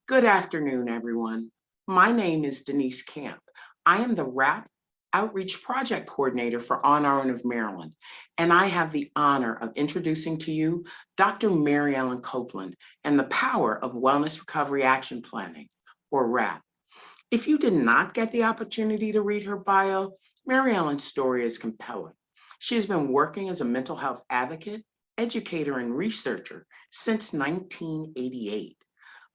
Good afternoon, everyone. My name is Denise Camp. I am the RAP Outreach Project Coordinator for On Our Own of Maryland, and I have the honor of introducing to you Dr. Mary Ellen Copeland and the power of Wellness Recovery Action Planning, or RAP. If you did not get the opportunity to read her bio, Mary Ellen's story is compelling. She has been working as a mental health advocate, educator, and researcher since 1988.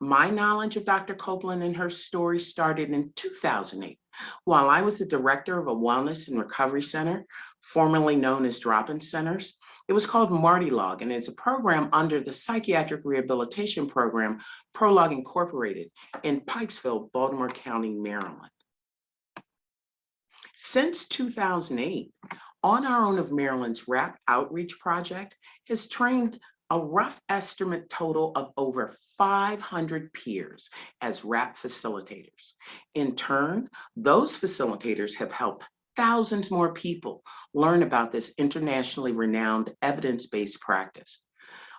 My knowledge of Dr. Copeland and her story started in 2008 while I was the director of a wellness and recovery center, formerly known as drop-in centers. It was called Marty Log, and it's a program under the Psychiatric Rehabilitation Program, Prologue Incorporated, in Pikesville, Baltimore County, Maryland. Since 2008, On Our Own of Maryland's RAP Outreach Project has trained a rough estimate total of over 500 peers as RAP facilitators. In turn, those facilitators have helped thousands more people learn about this internationally renowned evidence-based practice.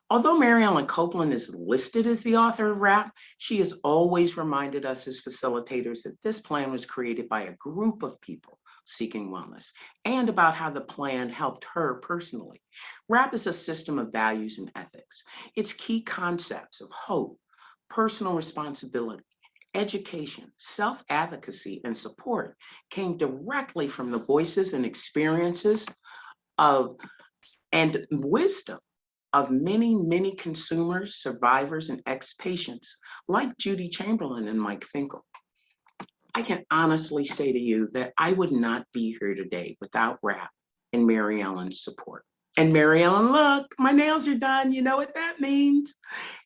Although Mary Ellen Copeland is listed as the author of RAP, she has always reminded us as facilitators that this plan was created by a group of people seeking wellness, and about how the plan helped her personally. RAP is a system of values and ethics. Its key concepts of hope, personal responsibility, education, self-advocacy, and support came directly from the voices and experiences of and wisdom of many, many consumers, survivors, and ex-patients like Judy Chamberlain and Mike Finkel. I can honestly say to you that I would not be here today without RAP and Mary Ellen's support. And Mary Ellen, look, my nails are done. You know what that means.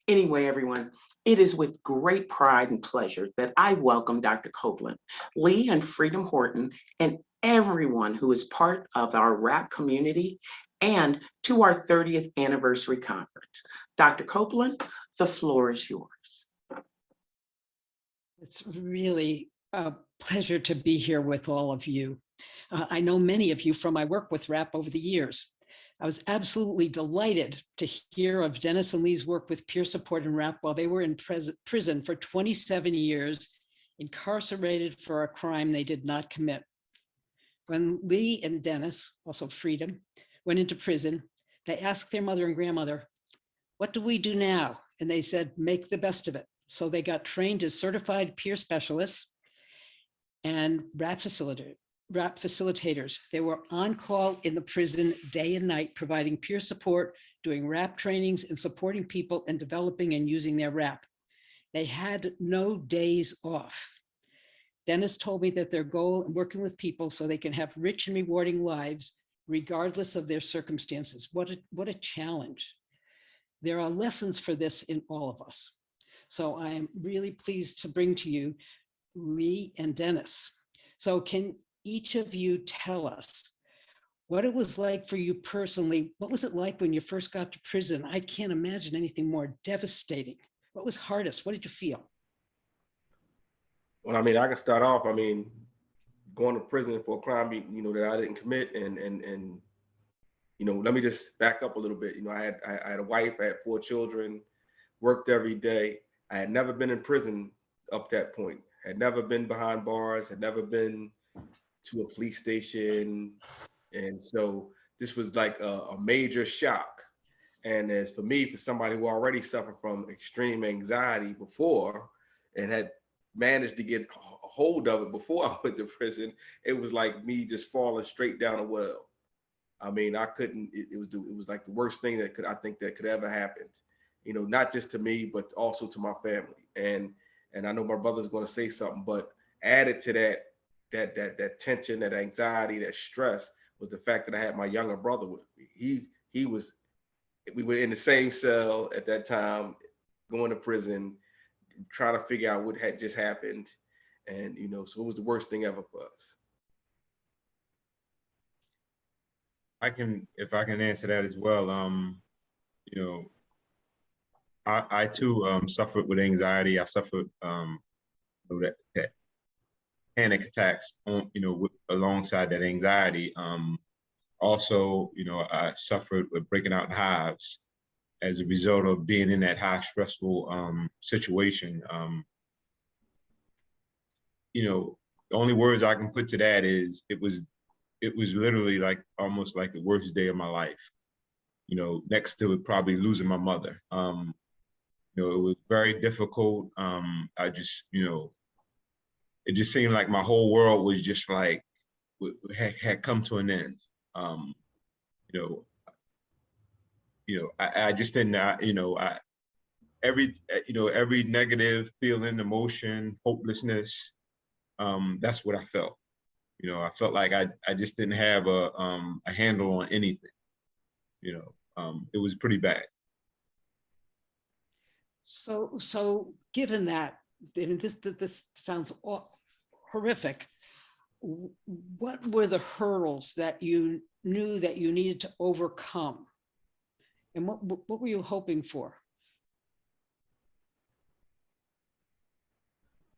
Anyway, everyone, it is with great pride and pleasure that I welcome Dr. Copeland, Lee and Freedom Horton, and everyone who is part of our RAP community and to our 30th anniversary conference. Dr. Copeland, the floor is yours. It's really a pleasure to be here with all of you. I know many of you from my work with RAP over the years. I was absolutely delighted to hear of Dennis and Lee's work with peer support and RAP while they were in prison for 27 years, incarcerated for a crime they did not commit. When Lee and Dennis, also Freedom, went into prison, they asked their mother and grandmother, "What do we do now?" And they said, "Make the best of it." So they got trained as certified peer specialists and RAP facilitators. They were on call in the prison day and night, providing peer support, doing RAP trainings, and supporting people and developing and using their RAP. They had no days off. Dennis told me that their goal in working with people so they can have rich and rewarding lives, regardless of their circumstances. What a challenge. There are lessons for this in all of us. So I am really pleased to bring to you Lee and Dennis. So can each of you tell us what it was like for you personally? What was it like when you first got to prison? I can't imagine anything more devastating. What was hardest? What did you feel? Well, I mean, I can start off. I mean, going to prison for a crime, that I didn't commit, and let me just back up a little bit. I had a wife, I had 4 children, worked every day. I had never been in prison up that point. Had never been behind bars. Had never been to a police station, and so this was like a major shock. And as for me, for somebody who already suffered from extreme anxiety before and had managed to get a hold of it before I went to prison, it was like me just falling straight down a well. I mean, I couldn't. It was like the worst thing that could ever happen. Not just to me, but also to my family. And I know my brother's going to say something, but added to that tension, that anxiety, that stress was the fact that I had my younger brother with me. We were in the same cell at that time, going to prison, trying to figure out what had just happened. And, so it was the worst thing ever for us. If I can answer that as well. I too suffered with anxiety. I suffered that panic attacks alongside that anxiety. Also, I suffered with breaking out in hives as a result of being in that high stressful situation. the only words I can put to that is it was literally like almost like the worst day of my life. Next to it probably losing my mother. It was very difficult. I just, it just seemed like my whole world was just like had come to an end. I just didn't, every negative feeling, emotion, hopelessness, that's what I felt. I felt like I just didn't have a handle on anything. It was pretty bad. So given that, and this sounds horrific, what were the hurdles that you knew that you needed to overcome? And what were you hoping for?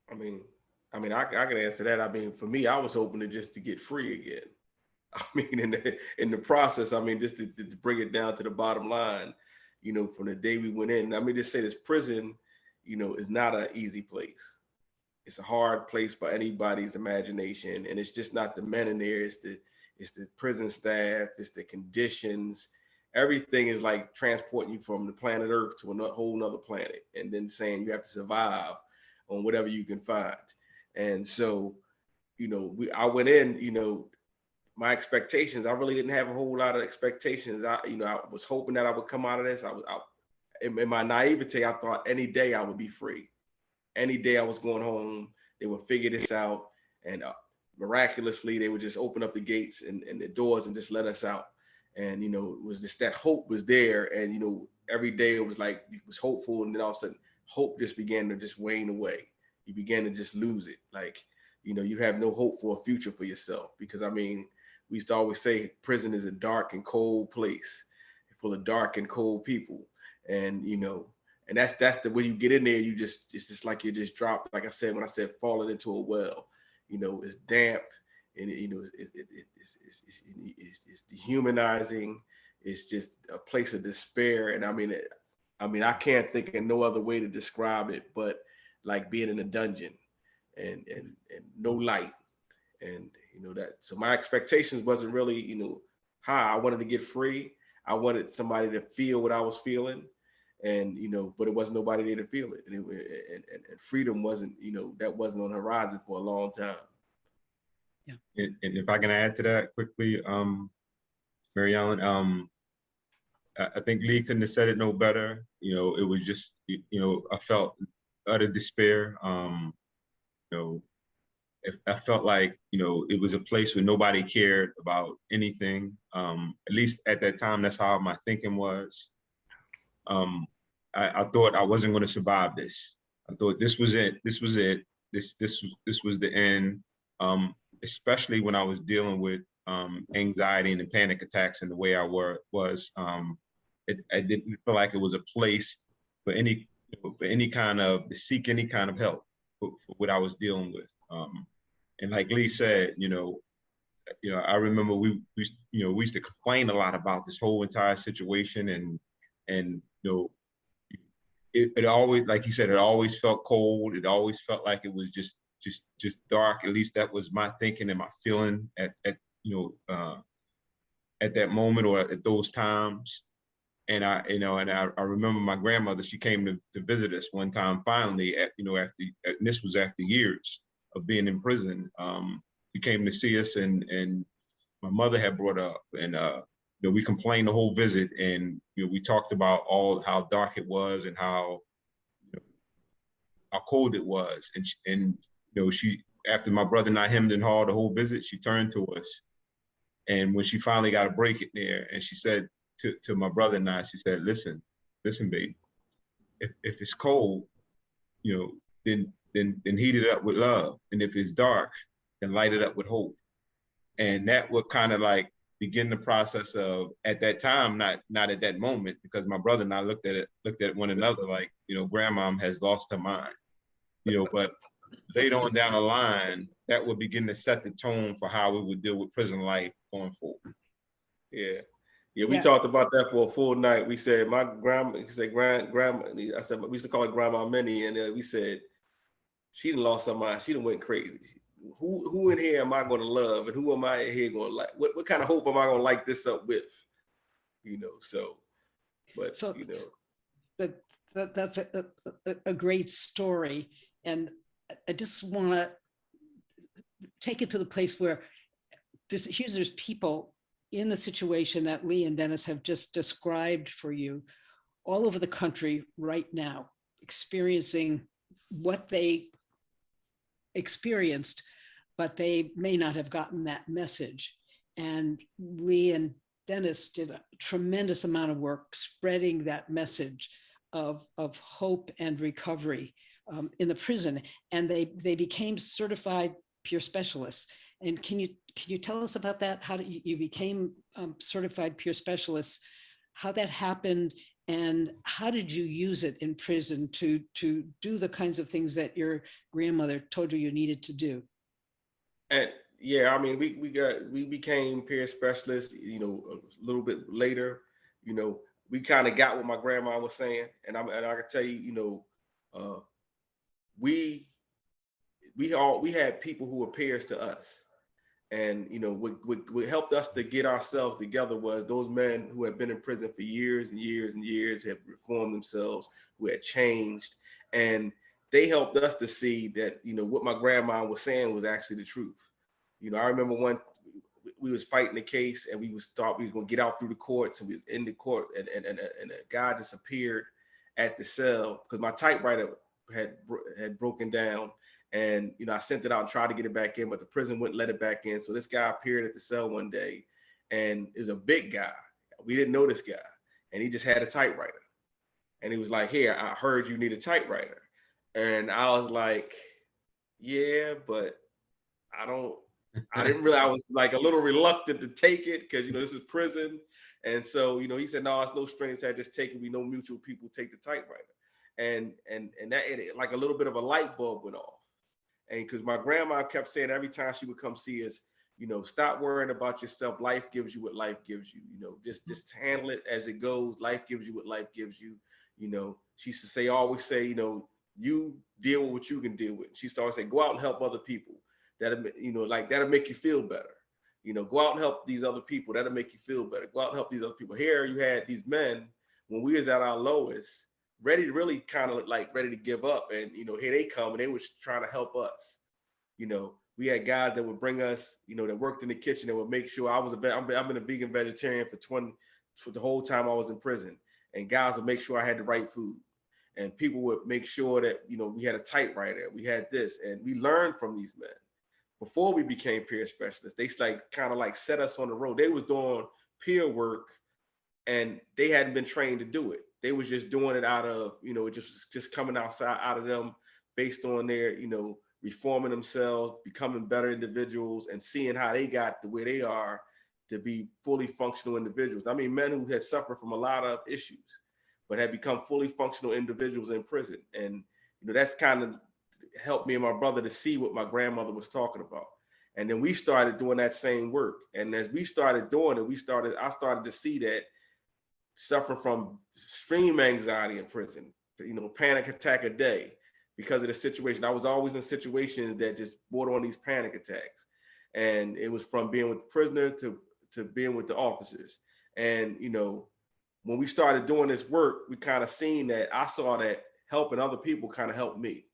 I can answer that. For me, I was hoping to get free again. In the process, just to bring it down to the bottom line, from the day we went in, just say this prison, is not an easy place. It's a hard place for anybody's imagination. And it's just not the men in there, it's the prison staff, it's the conditions. Everything is like transporting you from the planet Earth to a whole nother planet, and then saying you have to survive on whatever you can find. And so, I went in, my expectations, I really didn't have a whole lot of expectations. I was hoping that I would come out of this. In my naivete, I thought any day I would be free. Any day I was going home, they would figure this out, and miraculously they would just open up the gates and the doors and just let us out. And it was just that hope was there, and every day it was like it was hopeful, and then all of a sudden hope just began to just wane away. You began to just lose it. Like you have no hope for a future for yourself, because we used to always say prison is a dark and cold place full of dark and cold people. And, and that's the way you get in there, it's just like you just dropped, like I said, when I said falling into a well, it's damp, and it's dehumanizing. It's just a place of despair. And I can't think of no other way to describe it, but like being in a dungeon and no light. And so my expectations wasn't really high. I wanted to get free. I wanted somebody to feel what I was feeling, and but it wasn't nobody there to feel it. And freedom wasn't that wasn't on the horizon for a long time. Yeah. And if I can add to that quickly, Mary Ellen, I think Lee couldn't have said it no better. It was just I felt utter despair. I felt like, it was a place where nobody cared about anything. At least at that time, that's how my thinking was. I thought I wasn't going to survive this. I thought this was it. This was it. This was the end. Especially when I was dealing with anxiety and the panic attacks and the way I was. I didn't feel like it was a place for any kind of to seek any kind of help for what I was dealing with. And like Lee said, I remember we used to complain a lot about this whole entire situation, and it always, like he said, it always felt cold. It always felt like it was just dark. At least that was my thinking and my feeling at that moment or at those times. And I remember my grandmother, she came to visit us one time finally and this was after years of being in prison. She came to see us, and my mother had brought up, and we complained the whole visit, and we talked about how dark it was and how cold it was, and she, after my brother and I hemmed and hawed the whole visit, she turned to us, and when she finally got a break in there, and she said to my brother and I, she said, listen, baby, if it's cold, then heat it up with love. And if it's dark, then light it up with hope. And that would kind of like begin the process of, at that time, not at that moment, because my brother and I looked at one another like, grandma has lost her mind. But later on down the line, that would begin to set the tone for how we would deal with prison life going forward. Yeah, we talked about that for a full night. We said my grandma, he said grandma, I said, we used to call her Grandma Minnie, and we said she done lost her mind. She done went crazy. Who in here am I going to love, and who am I in here going to like? What kind of hope am I going to light this up with? So, but So that's a great story. And I just want to take it to the place where there's people in the situation that Lee and Dennis have just described for you all over the country right now, experiencing what they experienced, but they may not have gotten that message. And Lee and Dennis did a tremendous amount of work spreading that message of hope and recovery in the prison. And they became certified peer specialists. And can you tell us about that? How did you became certified peer specialists, how that happened, and how did you use it in prison to do the kinds of things that your grandmother told you needed to do? And yeah, I mean, we became peer specialists, a little bit later. We kind of got what my grandma was saying, and I can tell you, we had people who were peers to us. And what helped us to get ourselves together was those men who had been in prison for years and years and years, had reformed themselves, who had changed, and they helped us to see that what my grandma was saying was actually the truth. I remember we was fighting a case, and we thought we was gonna get out through the courts, and we was in the court, and a guy disappeared at the cell because my typewriter had broken down. And I sent it out and tried to get it back in, but the prison wouldn't let it back in. So this guy appeared at the cell one day, and is a big guy. We didn't know this guy, and he just had a typewriter. And he was like, "Here, I heard you need a typewriter." And I was like, "Yeah, but I didn't really." I was like a little reluctant to take it because this is prison. And so he said, "No, it's no strings. I just take it. We know mutual people take the typewriter." And that, like a little bit of a light bulb went off. And because my grandma kept saying every time she would come see us, stop worrying about yourself. Life gives you what life gives you. Just handle it as it goes. Life gives you what life gives you. She used to always say, you deal with what you can deal with. She used to always say, go out and help other people. That'll make you feel better. Go out and help these other people. That'll make you feel better. Go out and help these other people. Here you had these men when we was at our lowest, ready to really kind of ready to give up. And, here they come, and they was trying to help us. We had guys that would bring us, that worked in the kitchen, that would make sure I've been a vegan vegetarian for the whole time I was in prison. And guys would make sure I had the right food. And people would make sure that, we had a typewriter, we had this, and we learned from these men. Before we became peer specialists, they kind of set us on the road. They was doing peer work, and they hadn't been trained to do it. They was just doing it out of, just coming out of them based on their, reforming themselves, becoming better individuals, and seeing how they got the way they are to be fully functional individuals. I mean, men who had suffered from a lot of issues, but had become fully functional individuals in prison. And, that's kind of helped me and my brother to see what my grandmother was talking about. And then we started doing that same work. And as we started doing it, I started to see that suffering from extreme anxiety in prison, panic attack a day because of the situation. I was always in situations that just border on these panic attacks. And it was from being with prisoners to being with the officers. And, when we started doing this work, we kind of seen that I saw that helping other people kind of helped me.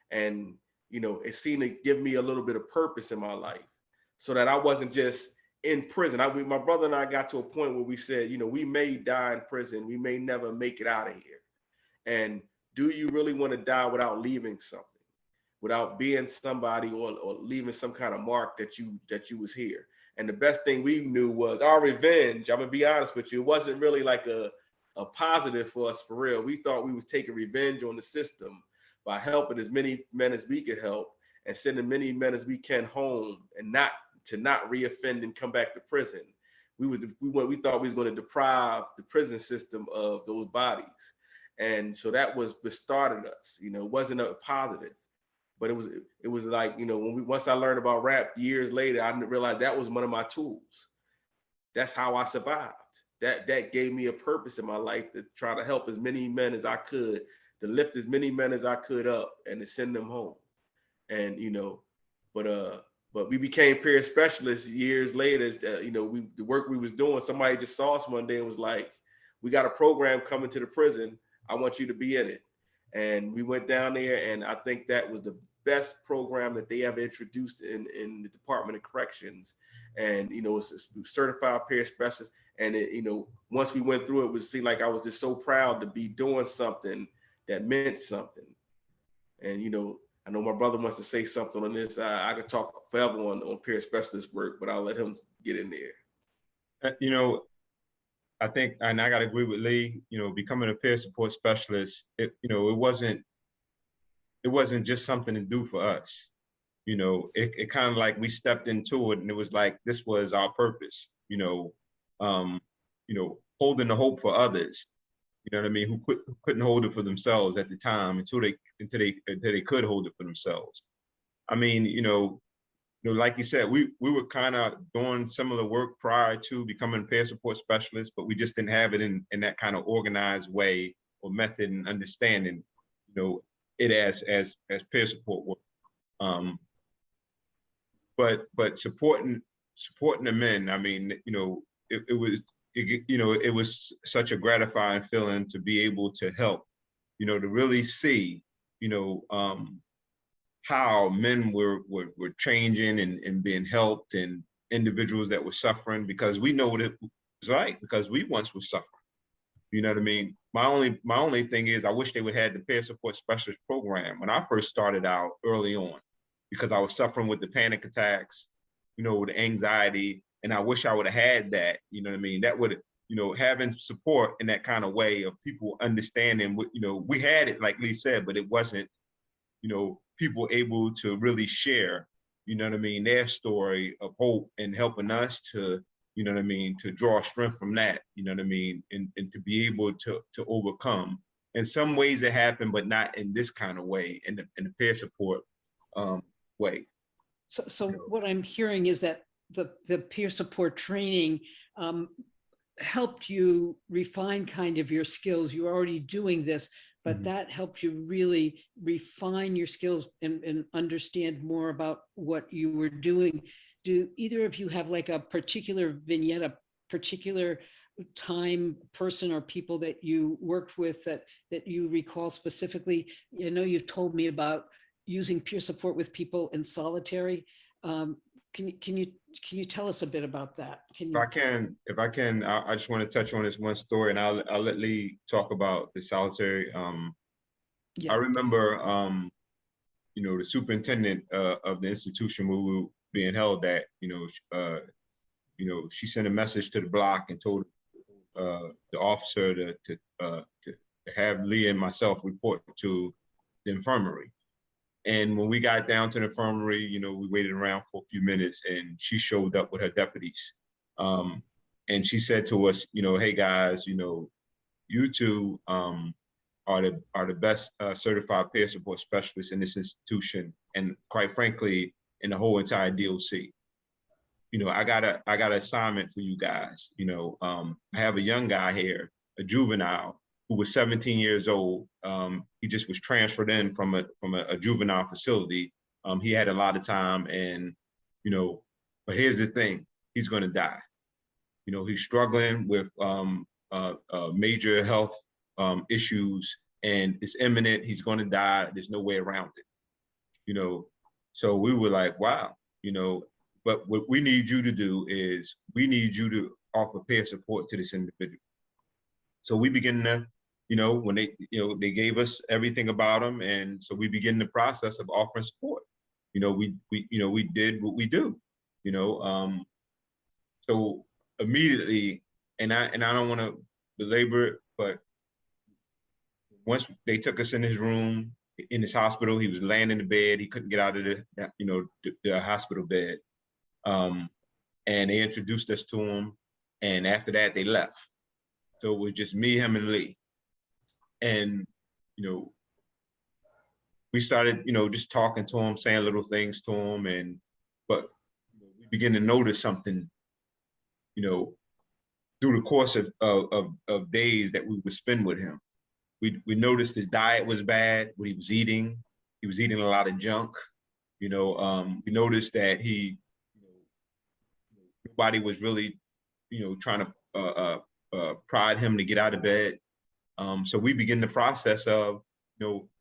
And, it seemed to give me a little bit of purpose in my life so that I wasn't just in prison. My brother and I got to a point where we said, we may die in prison. We may never make it out of here. And do you really want to die without leaving something, without being somebody or leaving some kind of mark that you was here? And the best thing we knew was our revenge. I'm gonna be honest with you. It wasn't really like a positive for us for real. We thought we was taking revenge on the system by helping as many men as we could help and sending many men as we can home and not reoffend and come back to prison. We thought we was going to deprive the prison system of those bodies. And so that was what started us. It wasn't a positive, but it was like, once I learned about rap years later, I realized that was one of my tools. That's how I survived. That gave me a purpose in my life to try to help as many men as I could, to lift as many men as I could up and to send them home. And, but we became peer specialists years later. The work we was doing, somebody just saw us one day and was like, we got a program coming to the prison. I want you to be in it. And we went down there, and I think that was the best program that they ever introduced in the Department of Corrections. And, it's a certified peer specialist. And once we went through it, it seemed like I was just so proud to be doing something that meant something. And, I know my brother wants to say something on this. I could talk forever on peer specialist work, but I'll let him get in there. I think, and I got to agree with Lee, becoming a peer support specialist, it wasn't just something to do for us. It kind of like we stepped into it, and it was like, this was our purpose, holding the hope for others, who couldn't hold it for themselves at the time until they could hold it for themselves. Like you said, we were kind of doing similar work prior to becoming peer support specialists, but we just didn't have it in that kind of organized way or method and understanding, it as peer support work. But supporting the men, it was such a gratifying feeling to be able to help, to really see, how men were changing and being helped, and individuals that were suffering, because we know what it was like, because we once were suffering. You know what I mean? My only thing is, I wish they would have had the peer support specialist program when I first started out early on, because I was suffering with the panic attacks, with the anxiety, and I wish I would have had that. You know what I mean? That would, having support in that kind of way of people understanding what, we had it, like Lee said, but it wasn't, people able to really share, their story of hope, and helping us to, to draw strength from that, and to be able to overcome. In some ways it happened, but not in this kind of way, in the peer support way. So what I'm hearing is that the peer support training helped you refine kind of your skills. You're already doing this, but that helped you really refine your skills and understand more about what you were doing. Do either of you have like a particular vignette, a particular time, person, or people that you worked with that you recall specifically? I know you've told me about using peer support with people in solitary. Can you tell us a bit about that? If I can, I just want to touch on this one story, and I'll let Lee talk about the solitary. Yeah. I remember, the superintendent of the institution where we were being held at, she sent a message to the block and told the officer to have Lee and myself report to the infirmary. And when we got down to the infirmary, we waited around for a few minutes, and she showed up with her deputies. And she said to us, hey guys, you two are the best certified peer support specialists in this institution, and quite frankly, in the whole entire DOC. I got an assignment for you guys. I have a young guy here, a juvenile, who was 17 years old. He just was transferred in from a juvenile facility. He had a lot of time, and but here's the thing: he's going to die. He's struggling with major health issues, and it's imminent. He's going to die. There's no way around it. So we were like, wow. But what we need you to do is we need you to offer peer support to this individual. So we begin to, when they gave us everything about him, and so we begin the process of offering support. We did what we do. So immediately, and I don't want to belabor it, but once they took us in his room in his hospital, he was laying in the bed. He couldn't get out of the hospital bed. And they introduced us to him, and after that they left. So it was just me, him, and Lee. And we started just talking to him, saying little things to him, but we began to notice something through the course of days that we would spend with him. We noticed his diet was bad, what he was eating. He was eating a lot of junk. We noticed that nobody was really, trying to prod him to get out of bed. So we begin the process of,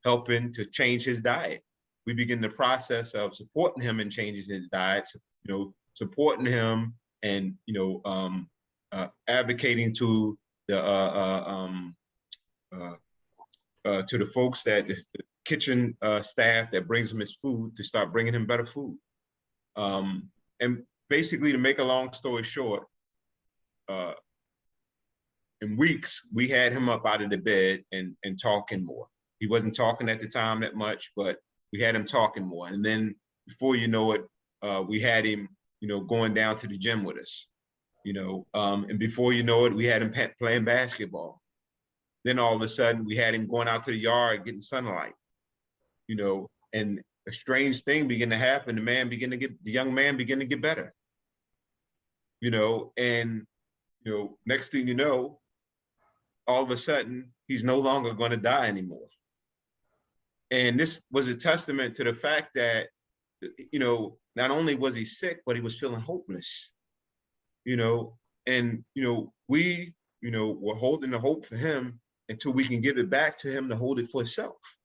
helping to change his diet. We begin the process of supporting him in changing his diet, supporting him and, advocating to the folks that the kitchen staff that brings him his food to start bringing him better food. And basically, to make a long story short, in weeks, we had him up out of the bed and talking more. He wasn't talking at the time that much, but we had him talking more. And then before you know it, we had him, going down to the gym with us, and before you know it, we had him playing basketball. Then all of a sudden we had him going out to the yard, getting sunlight, and a strange thing began to happen. The young man began to get better, and, next thing you know, all of a sudden he's no longer going to die anymore. And this was a testament to the fact that, not only was he sick, but he was feeling hopeless, and, we, were holding the hope for him until we can give it back to him to hold it for himself,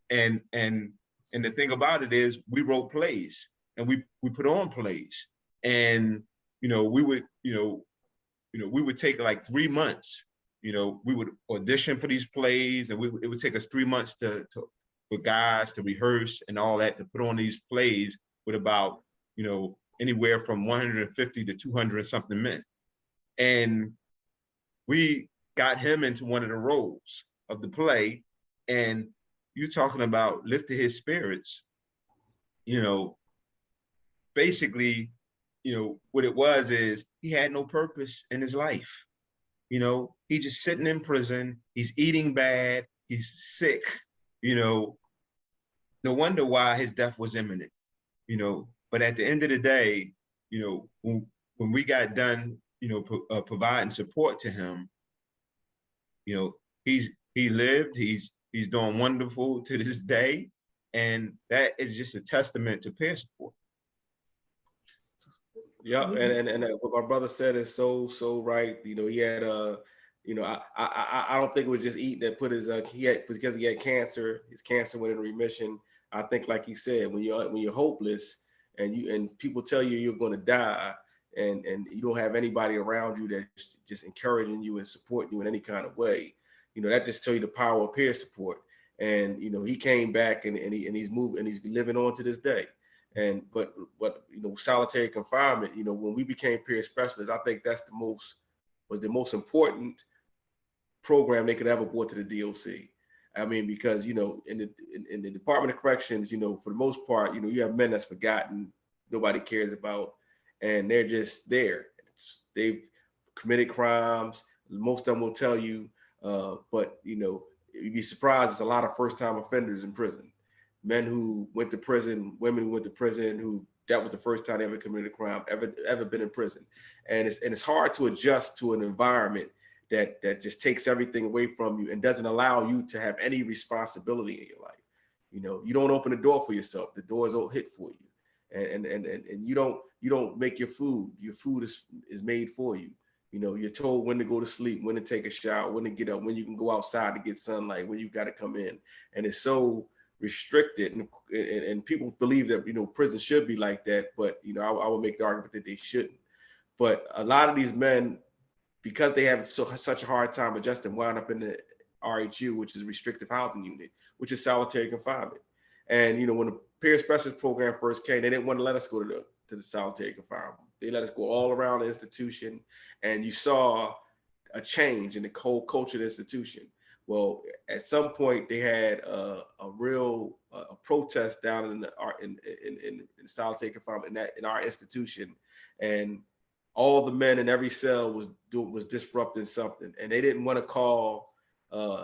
and the thing about it is we wrote plays and we put on plays, and, we would take like 3 months, we would audition for these plays, and it would take us 3 months for guys to rehearse and all that, to put on these plays with about, anywhere from 150 to 200 something men. And we got him into one of the roles of the play, and you talking about lifting his spirits, basically, what it was is he had no purpose in his life. He's just sitting in prison, he's eating bad, he's sick, no wonder why his death was imminent, but at the end of the day, when we got done, providing support to him, he lived, he's doing wonderful to this day. And that is just a testament to peer support. Yeah, and what my brother said is so right. He had I don't think it was just eating that put his because he had cancer. His cancer went in remission. I think, like he said, when you're hopeless and people tell you you're going to die, and you don't have anybody around you that's just encouraging you and supporting you in any kind of way, that just tells you the power of peer support. And he came back and he's moving and he's living on to this day. And but solitary confinement, when we became peer specialists, I think that's was the most important program they could ever brought to the DOC. I mean, because in the Department of Corrections, for the most part, you have men that's forgotten, nobody cares about, and they're just there. They've committed crimes. Most of them will tell you, but you'd be surprised. There's a lot of first-time offenders in prison. Men who went to prison, women who went to prison, who that was the first time they ever committed a crime, ever been in prison. And it's hard to adjust to an environment that just takes everything away from you and doesn't allow you to have any responsibility in your life. You don't open the door for yourself. The door is hit for you. And you don't make your food. Your food is made for you. You're told when to go to sleep, when to take a shower, when to get up, when you can go outside to get sunlight, when you got to come in. And it's so restricted, and people believe that prison should be like that, but I would make the argument that they shouldn't. But a lot of these men, because they have such a hard time adjusting, wound up in the RHU, which is restrictive housing unit, which is solitary confinement. And when the peer specialist program first came, they didn't want to let us go to the solitary confinement. They let us go all around the institution, and you saw a change in the whole culture of the institution. Well, at some point they had a real protest down in solitary confinement in our institution, and all the men in every cell was disrupting something, and they didn't want to call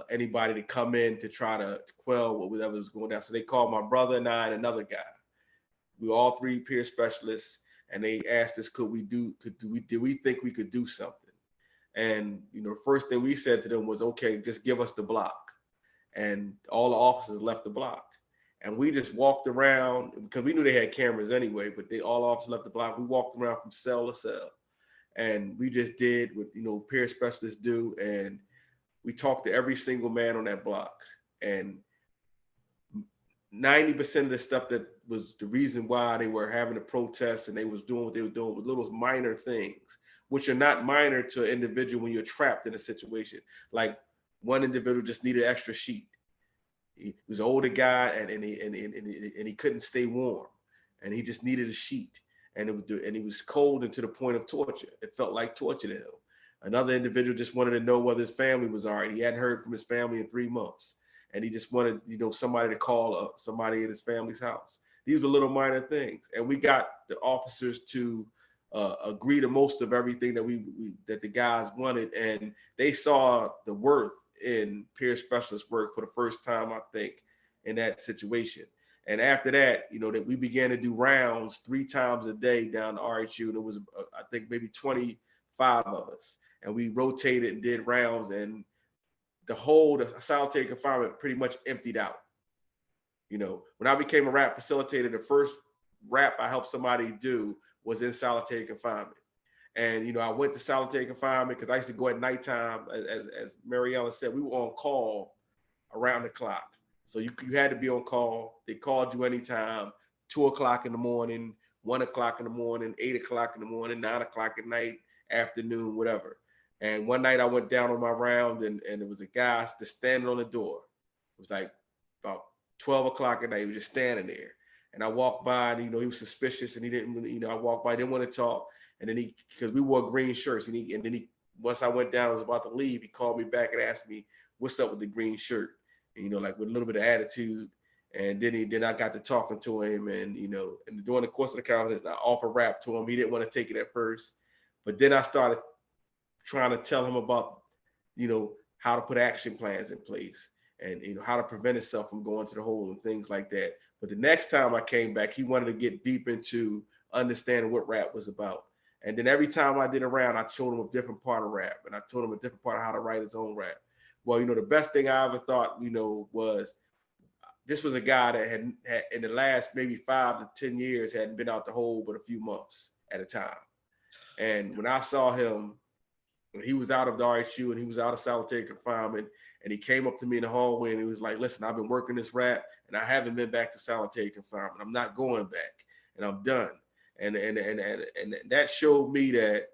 anybody to come in to try to quell whatever was going down. So they called my brother and I and another guy. We were all three peer specialists, and they asked us, did we think we could do something? And the first thing we said to them was, okay, just give us the block. And all the officers left the block. And we just walked around because we knew they had cameras anyway, but all officers left the block. We walked around from cell to cell, and we just did what, peer specialists do. And we talked to every single man on that block. And 90% of the stuff that was the reason why they were having a protest and they was doing what they were doing was little minor things, which are not minor to an individual when you're trapped in a situation. Like one individual just needed an extra sheet. He was an older guy and he couldn't stay warm, and he just needed a sheet. And he was cold and to the point of torture. It felt like torture to him. Another individual just wanted to know whether his family was all right. He hadn't heard from his family in 3 months. And he just wanted, somebody to call somebody in his family's house. These were little minor things. And we got the officers to agree to most of everything that the guys wanted. And they saw the worth in peer specialist work for the first time, I think, in that situation. And after that, that we began to do rounds 3 times a day down the RHU. And it was, I think, maybe 25 of us. And we rotated and did rounds, and the solitary confinement pretty much emptied out. When I became a RAP facilitator, the first RAP I helped somebody do was in solitary confinement. And, I went to solitary confinement because I used to go at nighttime. As Mary Ellen said, we were on call around the clock. So you had to be on call. They called you anytime, 2 o'clock in the morning, 1 o'clock in the morning, 8 o'clock in the morning, 9 o'clock at night, afternoon, whatever. And one night I went down on my round and there was a guy just standing on the door. It was like about 12 o'clock at night. He was just standing there. And I walked by and, he was suspicious and he didn't, I walked by, didn't want to talk. And then because we wore green shirts and then once I went down, I was about to leave, he called me back and asked me, what's up with the green shirt? And, like with a little bit of attitude. And then I got to talking to him and, and during the course of the conversation, I offered rap to him. He didn't want to take it at first, but then I started trying to tell him about, how to put action plans in place and, how to prevent himself from going to the hole and things like that. But the next time I came back, he wanted to get deep into understanding what rap was about. And then every time I did a round, I showed him a different part of rap and I told him a different part of how to write his own rap. Well, the best thing I ever thought, was this was a guy that had in the last maybe 5 to 10 years hadn't been out the hole but a few months at a time. And when I saw him, he was out of the RHU and he was out of solitary confinement, and he came up to me in the hallway and he was like, listen, I've been working this rap and I haven't been back to solitary confinement. I'm not going back and I'm done. And that showed me that,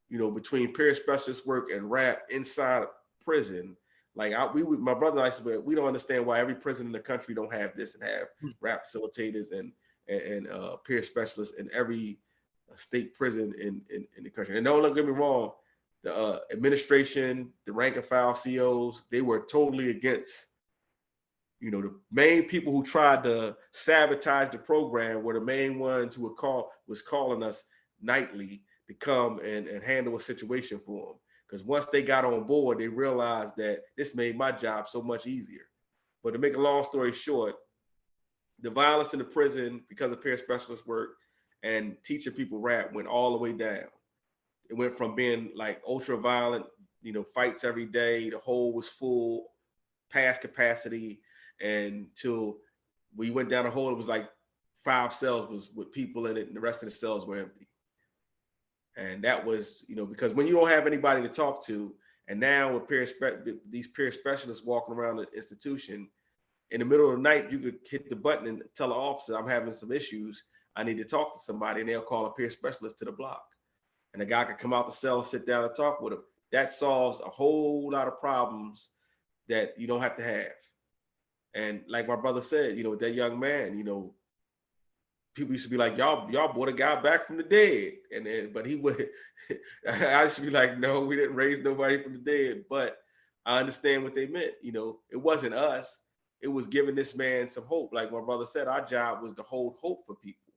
between peer specialist work and rap inside prison, like my brother and I said, we don't understand why every prison in the country don't have this and have rap facilitators and peer specialists in every state prison in the country. And don't get me wrong, the administration, the rank and file COs, they were totally against. The main people who tried to sabotage the program were the main ones who was calling us nightly to come and handle a situation for them. Because once they got on board, they realized that this made my job so much easier. But to make a long story short, the violence in the prison because of peer specialist work and teaching people rap went all the way down. It went from being like ultra violent, fights every day. The hole was full, past capacity, until we went down the hole. It was like 5 cells was with people in it, and the rest of the cells were empty. And that was, because when you don't have anybody to talk to, and now with these peer specialists walking around the institution, in the middle of the night, you could hit the button and tell the officer, I'm having some issues. I need to talk to somebody, and they'll call a peer specialist to the block. And the guy could come out the cell and sit down and talk with him. That solves a whole lot of problems that you don't have to have. And like my brother said, with that young man, people used to be like, y'all brought a guy back from the dead. But he would, I used to be like, no, we didn't raise nobody from the dead. But I understand what they meant. It wasn't us. It was giving this man some hope. Like my brother said, our job was to hold hope for people.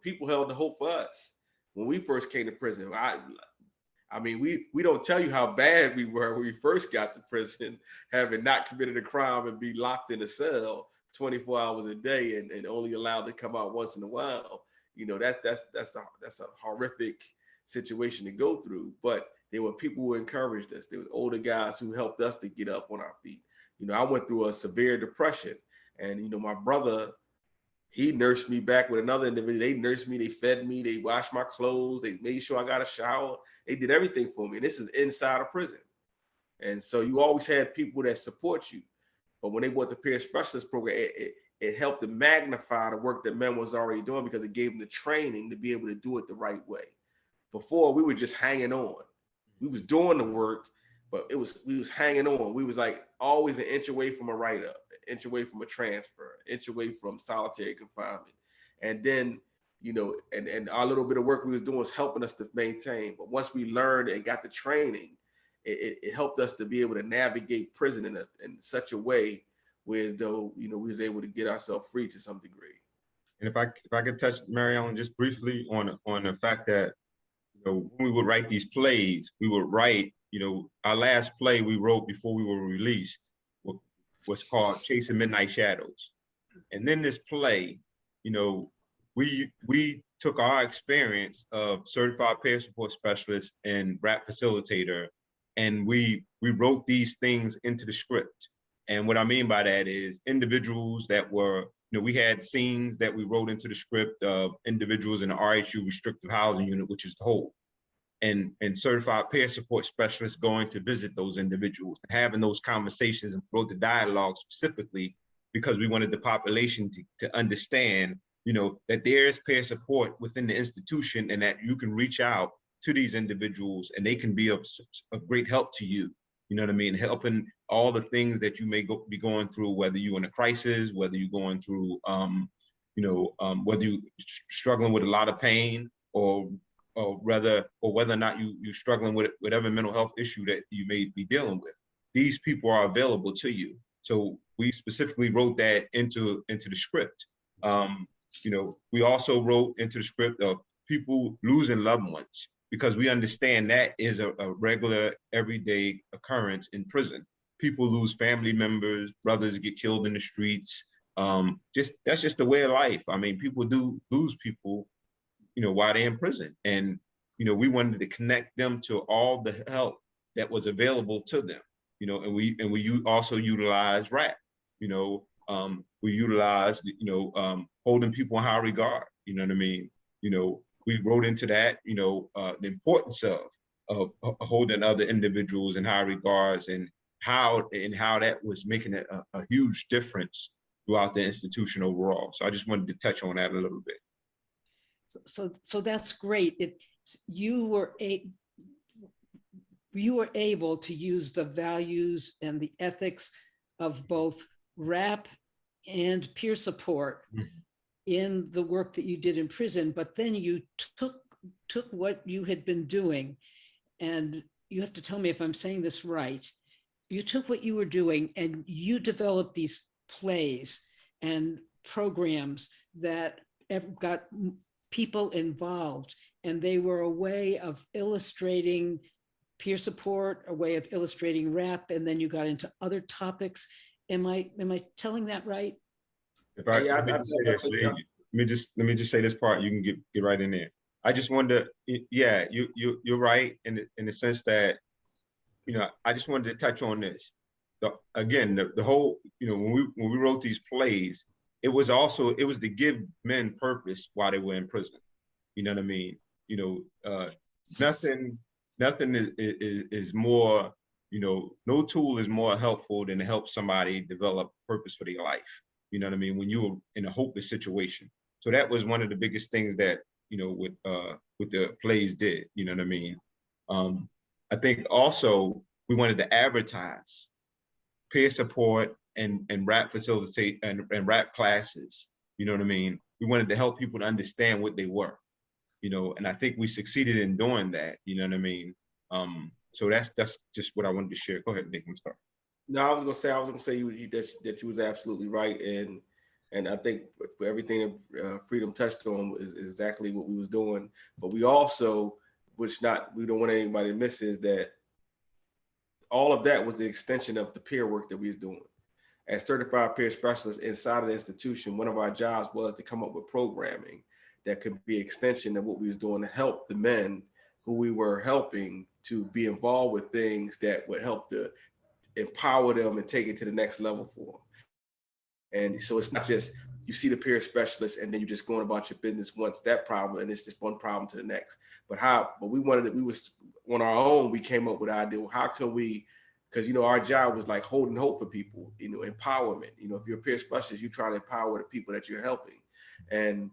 People held the hope for us. When we first came to prison, I mean, we don't tell you how bad we were when we first got to prison, having not committed a crime and be locked in a cell 24 hours a day and only allowed to come out once in a while. That's a horrific situation to go through. But there were people who encouraged us. There were older guys who helped us to get up on our feet. I went through a severe depression. And, you know, my brother, he nursed me back with another individual. They nursed me, they fed me, they washed my clothes, they made sure I got a shower. They did everything for me. And this is inside a prison. And so you always had people that support you. But when they brought the peer specialist program, it helped to magnify the work that men was already doing, because it gave them the training to be able to do it the right way. Before, we were just hanging on. We was doing the work, but we was hanging on. We was like always an inch away from a write-up, an inch away from a transfer, an inch away from solitary confinement. And then, you know, and our little bit of work we was doing was helping us to maintain. But once we learned and got the training, it helped us to be able to navigate prison in such a way where as though, you know, we was able to get ourselves free to some degree. And if I could touch, Mary Ellen, just briefly on the fact that, you know, when we would write these plays, we would write, you know, our last play we wrote before we were released was called Chasing Midnight Shadows. And then this play, you know, we took our experience of certified peer support specialist and RAP facilitator, and we wrote these things into the script. And what I mean by that is individuals that were, you know, we had scenes that we wrote into the script of individuals in the RHU restrictive housing unit, which is the whole, and certified peer support specialists going to visit those individuals and having those conversations, and wrote the dialogue specifically because we wanted the population to understand, you know, that there is peer support within the institution, and that you can reach out to these individuals and they can be of great help to you. You know what I mean? Helping all the things that you may be going through, whether you're in a crisis, whether you're going through, whether you're struggling with a lot of pain, or whether or not you're struggling with whatever mental health issue that you may be dealing with. These people are available to you. So we specifically wrote that into the script. You know, we also wrote into the script of people losing loved ones, because we understand that is a regular, everyday occurrence in prison. People lose family members, brothers get killed in the streets. That's just the way of life. I mean, people do lose people, you know, while they're in prison. And, you know, we wanted to connect them to all the help that was available to them, you know, and we also utilize RAP, you know, we utilize, you know, holding people in high regard, you know what I mean? You know, we wrote into that, you know, the importance of holding other individuals in high regards, and how that was making a huge difference throughout the institution overall. So I just wanted to touch on that a little bit. So that's great. You were able to use the values and the ethics of both RAP and peer support in the work that you did in prison, but then you took what you had been doing, and you have to tell me if I'm saying this right. You took what you were doing and you developed these plays and programs that got people involved, and they were a way of illustrating peer support, a way of illustrating RAP, and then you got into other topics. Am I telling that right? Let me just say this part. You can get right in there. I just wanted to, yeah, you're right in the sense that, you know, I just wanted to touch on this. The whole, you know, when we wrote these plays, it was to give men purpose while they were in prison. You know what I mean? You know, nothing is more, you know, no tool is more helpful than to help somebody develop purpose for their life. You know what I mean? When you were in a hopeless situation. So that was one of the biggest things that, you know, with the plays did, you know what I mean? I think also we wanted to advertise peer support and RAP facilitate and RAP classes, you know what I mean? We wanted to help people to understand what they were, you know, and I think we succeeded in doing that, you know what I mean? So that's just what I wanted to share. Go ahead, Nick, I'm sorry. No, I was gonna say that you was absolutely right, and I think for everything Freedom touched on is exactly what we was doing. But we also, we don't want anybody to miss, is that all of that was the extension of the peer work that we was doing. As certified peer specialists inside of the institution, one of our jobs was to come up with programming that could be extension of what we was doing to help the men who we were helping to be involved with things that would help to empower them and take it to the next level for them. And so it's not just you see the peer specialist and then you're just going about your business once that problem, and it's just one problem to the next. But we wanted it, we was on our own, we came up with the idea, well, how can we, because our job was like holding hope for people, empowerment. If you're a peer specialist, you try to empower the people that you're helping. And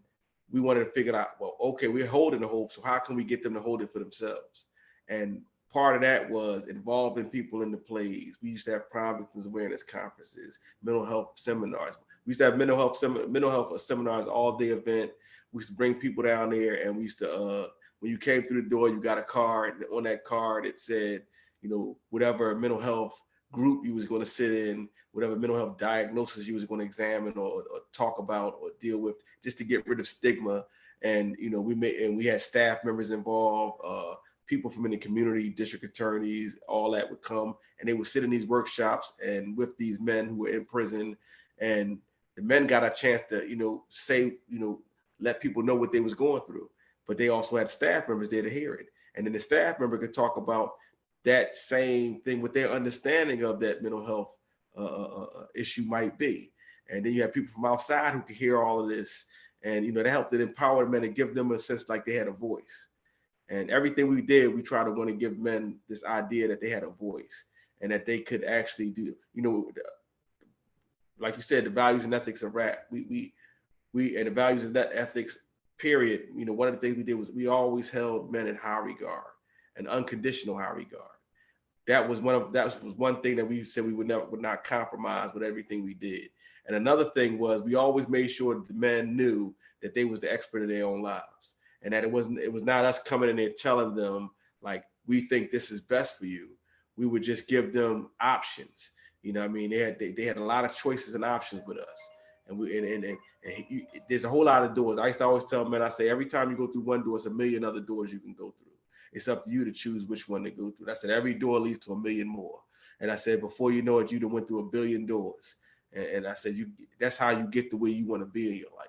we wanted to figure out, well, okay, we're holding the hope, so how can we get them to hold it for themselves? And part of that was involving people in the plays. We used to have crime victims awareness conferences, mental health seminars. We used to have mental health seminars, all-day event. We used to bring people down there, and we used to, when you came through the door, you got a card, and on that card it said, whatever mental health group you was going to sit in, whatever mental health diagnosis you was going to examine or talk about or deal with, just to get rid of stigma. And we had staff members involved, people from in the community, district attorneys, all that would come, and they would sit in these workshops and with these men who were in prison, and the men got a chance to say, let people know what they was going through, but they also had staff members there to hear it. And then the staff member could talk about that same thing, what their understanding of that mental health issue might be. And then you have people from outside who could hear all of this, and that helped to empower men and give them a sense like they had a voice. And everything we did, we try to want to give men this idea that they had a voice and that they could actually do, like you said, the values and ethics of rap. We and the values and that ethics, period. One of the things we did was we always held men in high regard, an unconditional high regard. That was one thing that we said we would not compromise with everything we did. And another thing was we always made sure that the men knew that they was the expert of their own lives, and that it was not us coming in there telling them like, we think this is best for you. We would just give them options. They had a lot of choices and options with us. And there's a whole lot of doors. I used to always tell men, I say, every time you go through one door, it's a million other doors you can go through. It's up to you to choose which one to go through. I said, every door leads to a million more. And I said, before you know it, you done went through a billion doors. And I said, that's how you get to where you want to be in your life.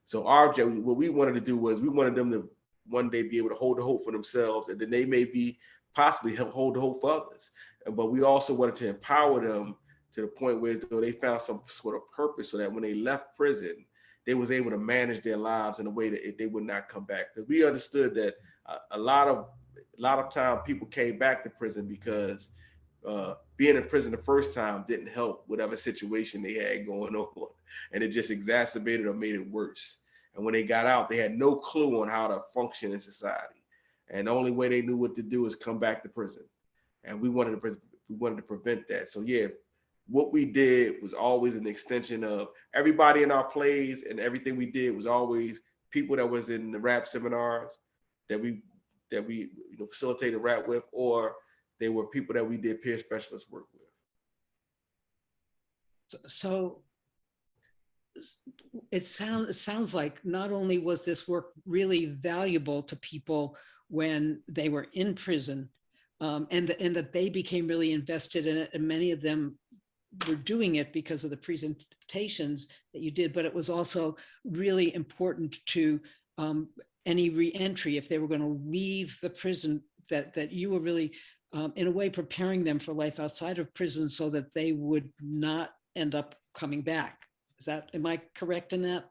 So our object, what we wanted to do was we wanted them to one day be able to hold the hope for themselves, and then they may be possibly help hold the hope for others. But we also wanted to empower them to the point where they found some sort of purpose, so that when they left prison, they was able to manage their lives in a way that they would not come back. Because we understood that a lot of time people came back to prison because being in prison the first time didn't help whatever situation they had going on, and it just exacerbated or made it worse. And when they got out, they had no clue on how to function in society, and the only way they knew what to do is come back to prison. And we wanted to prevent that. So yeah, what we did was always an extension of everybody in our plays, and everything we did was always people that was in the rap seminars that we facilitated rap with, or they were people that we did peer specialist work with. So it sounds like not only was this work really valuable to people when they were in prison, and that they became really invested in it, and many of them were doing it because of the presentations that you did, but it was also really important to any reentry if they were going to leave the prison, that you were really in a way preparing them for life outside of prison so that they would not end up coming back. Am I correct in that?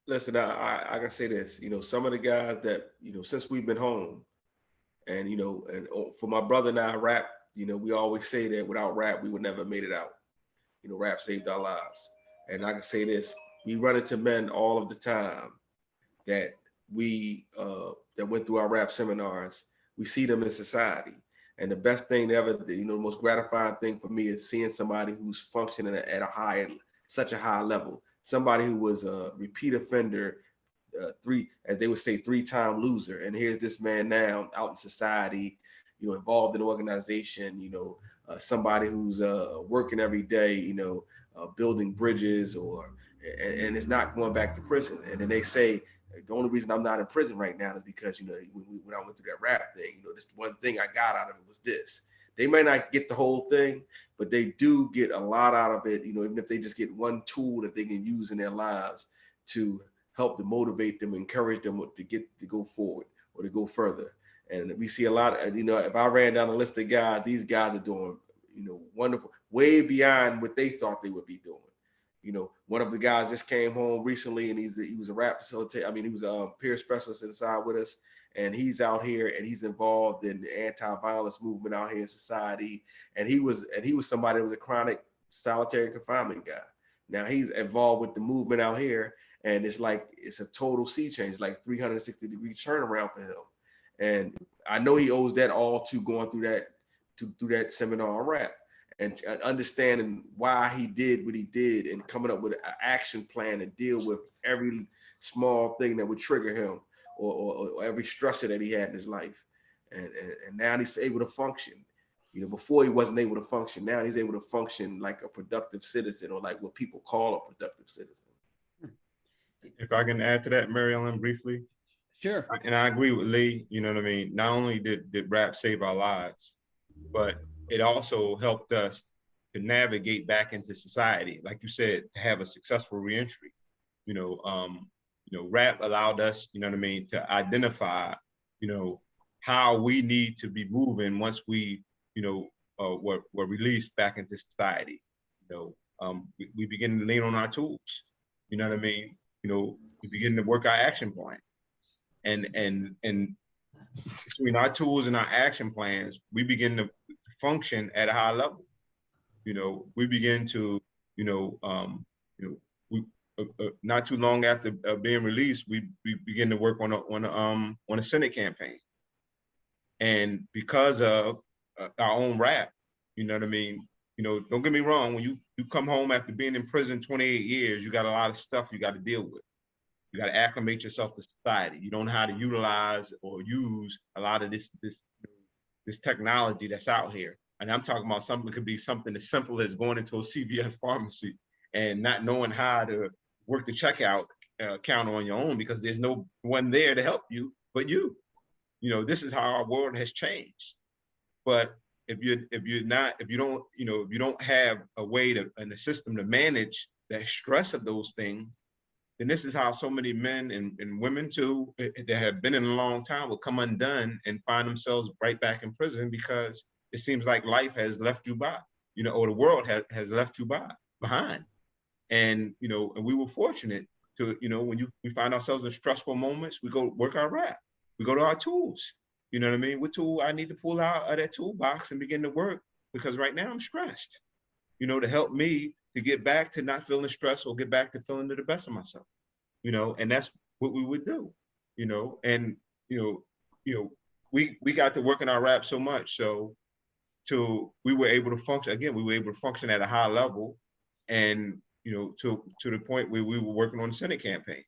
Listen, I can say this, some of the guys that, since we've been home, and, and for my brother and I, rap, we always say that without rap, we would never have made it out. Rap saved our lives. And I can say this, we run into men all of the time that that went through our rap seminars. We see them in society. And the best thing ever, the most gratifying thing for me is seeing somebody who's functioning at such a high level. Somebody who was a repeat offender, as they would say, 3-time loser. And here's this man now out in society, involved in organization, somebody who's working every day, building bridges, and is not going back to prison. And then they say, the only reason I'm not in prison right now is because, when I went through that rap thing, this one thing I got out of it was this. They may not get the whole thing, but they do get a lot out of it, even if they just get one tool that they can use in their lives to help to motivate them, encourage them to go forward or to go further. And we see a lot of, if I ran down a list of guys, these guys are doing, wonderful, way beyond what they thought they would be doing. You know, one of the guys just came home recently, and he was a rap facilitator. I mean, he was a peer specialist inside with us, and he's out here and he's involved in the anti-violence movement out here in society. And he was somebody that was a chronic solitary confinement guy. Now he's involved with the movement out here, and it's a total sea change, like 360-degree turnaround for him. And I know he owes that all to going through that seminar on rap, and understanding why he did what he did, and coming up with an action plan to deal with every small thing that would trigger him, or every stressor that he had in his life. And now he's able to function. You know, before he wasn't able to function. Now he's able to function like a productive citizen, or like what people call a productive citizen. If I can add to that, Mary Ellen, briefly. Sure. And I agree with Lee, you know what I mean? Not only did rap save our lives, but it also helped us to navigate back into society. Like you said, to have a successful reentry. You know, rap allowed us, you know what I mean, to identify, you know, how we need to be moving once we, you know, were released back into society. You know, we begin to lean on our tools. You know what I mean? You know, we begin to work our action plan. And between our tools and our action plans, we begin to function at a high level. You know, we begin to, we not too long after being released, we begin to work on a Senate campaign. And because of our own rap, you know what I mean? You know, don't get me wrong, when you come home after being in prison 28 years, you got a lot of stuff you got to deal with. You got to acclimate yourself to society. You don't know how to utilize or use a lot of this technology that's out here. And I'm talking about something that could be something as simple as going into a CVS pharmacy and not knowing how to work the checkout counter on your own, because there's no one there to help you but you. You know, this is how our world has changed. But if you don't have a way to, and a system to manage that stress of those things, then this is how so many men and women too that have been in a long time will come undone and find themselves right back in prison, because it seems like life has left you by, you know, or the world has left you behind. And, you know, and we were fortunate to, you know, when we find ourselves in stressful moments, we go work our rap. We go to our tools. You know what I mean? What tool I need to pull out of that toolbox and begin to work, because right now I'm stressed, you know, to help me to get back to not feeling stressed, or get back to feeling to the best of myself, you know. And that's what we would do, you know. And we got to work in our rap so much, so we were able to function again. We were able to function at a high level, and you know, to the point where we were working on the Senate campaign,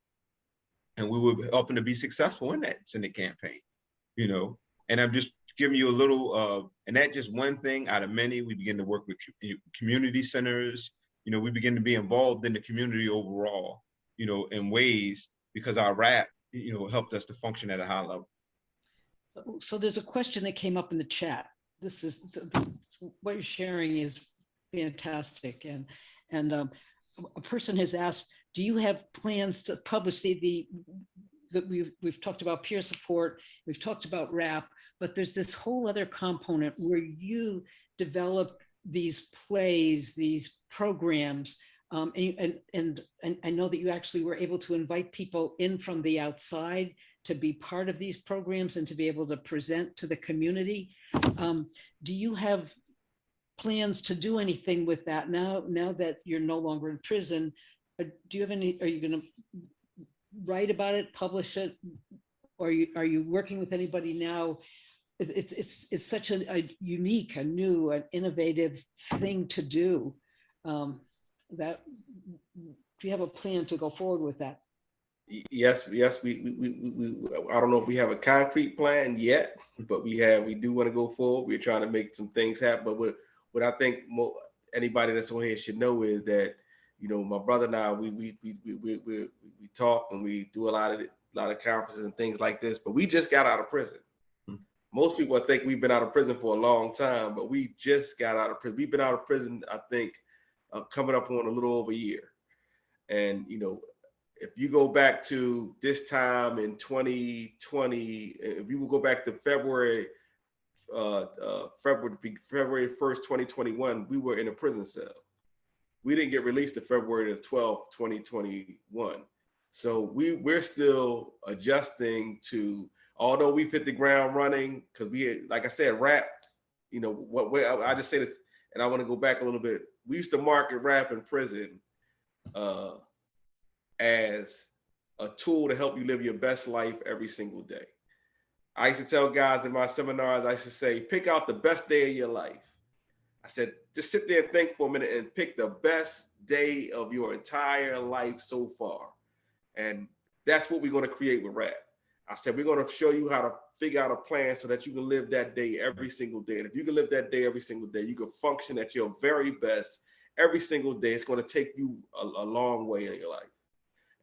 and we were helping to be successful in that Senate campaign, you know. And I'm just giving you a little and that just one thing out of many. We begin to work with community centers. You know, we begin to be involved in the community overall, you know, in ways, because our rap, you know, helped us to function at a high level. So there's a question that came up in the chat. This is what you're sharing is fantastic. And a person has asked, do you have plans to publish that we've talked about peer support, we've talked about rap, but there's this whole other component where you develop these plays, these programs, and I know that you actually were able to invite people in from the outside to be part of these programs and to be able to present to the community. Do you have plans to do anything with that now that you're no longer in prison? Do you have any, are you going to write about it, publish it? Or are you working with anybody now? It's such a unique, a new, an innovative thing to do. That, do you have a plan to go forward with that? Yes, we I don't know if we have a concrete plan yet, but we do want to go forward. We're trying to make some things happen. But what I think anybody that's on here should know is that, you know, my brother and I, we talk, and we do a lot of conferences and things like this, but we just got out of prison. Most people think we've been out of prison for a long time, but we just got out of prison. We've been out of prison, I think, coming up on a little over a year. And, you know, if you go back to this time in 2020, if you will go back to February 1st, 2021, we were in a prison cell. we didn't get released to February the 12th, 2021. So we're still adjusting to, although we've hit the ground running, because we had, like I said, rap, you know, I just say this, and I want to go back a little bit. We used to market rap in prison as a tool to help you live your best life every single day. I used to tell guys in my seminars, I used to say, pick out the best day of your life. I said, just sit there and think for a minute and pick the best day of your entire life so far. And that's what we're going to create with rap. I said, we're going to show you how to figure out a plan so that you can live that day every single day. And if you can live that day every single day, you can function at your very best every single day. It's going to take you a long way in your life.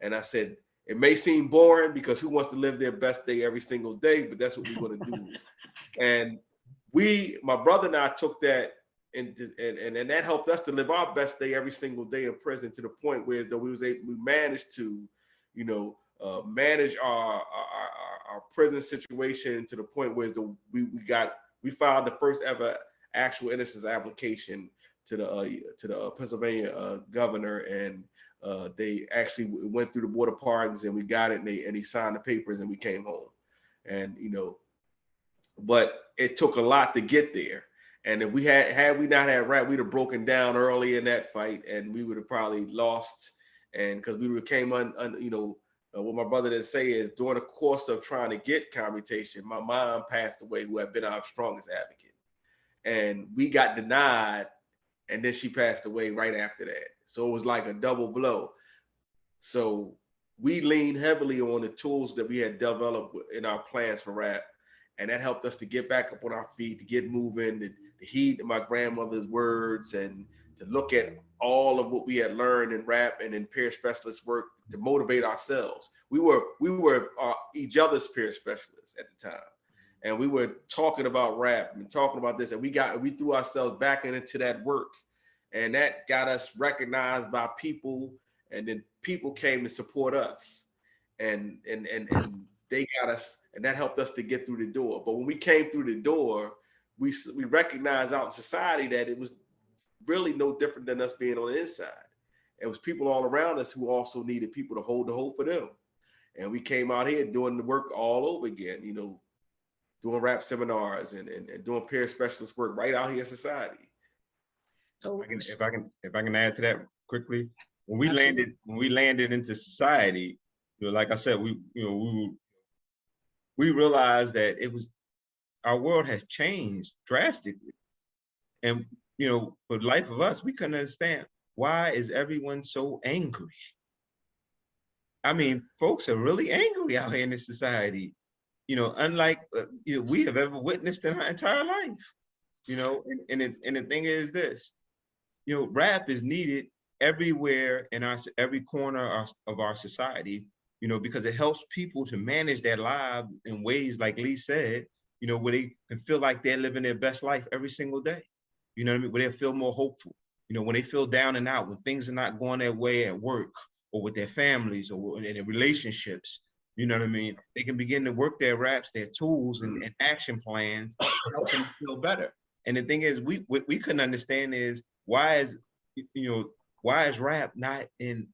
And I said, it may seem boring because who wants to live their best day every single day, but that's what we're going to do. And my brother and I took that and that helped us to live our best day every single day in prison, to the point where though we managed to, you know, manage our prison situation to the point where we filed the first ever actual innocence application to the Pennsylvania governor, and they actually went through the board of pardons, and we got it, and he signed the papers, and we came home. And you know, but it took a lot to get there. And if we had we not had rap, we'd have broken down early in that fight, and we would have probably lost. And because we became you know, what my brother didn't say is, during the course of trying to get commutation, my mom passed away, who had been our strongest advocate, and we got denied, and then she passed away right after that. So it was like a double blow. So we leaned heavily on the tools that we had developed in our plans for rap, and that helped us to get back up on our feet, to get moving, to heed my grandmother's words, and to look at all of what we had learned in rap and in peer specialist work to motivate ourselves. We were each other's peer specialists at the time, and we were talking about rap and talking about this, and we threw ourselves back into that work, and that got us recognized by people, and then people came to support us, and they got us, and that helped us to get through the door. But when we came through the door, we recognized out in society that it was really no different than us being on the inside. It was people all around us who also needed people to hold the hope for them. And we came out here doing the work all over again, you know, doing rap seminars and doing peer specialist work right out here in society. So if I can add to that quickly, when we landed into society, you know, like I said, we realized that our world has changed drastically. And, you know, for the life of us, we couldn't understand, why is everyone so angry? I mean, folks are really angry out here in this society, you know, unlike we have ever witnessed in our entire life, you know. And the thing is this, you know, rap is needed everywhere in every corner of our society, you know, because it helps people to manage their lives in ways, like Lee said, you know, where they can feel like they're living their best life every single day. You know what I mean? Where they feel more hopeful. You know, when they feel down and out, when things are not going their way at work or with their families or in their relationships, you know what I mean? They can begin to work their raps, their tools and action plans to help them feel better. And the thing is, what we couldn't understand is, why is rap not in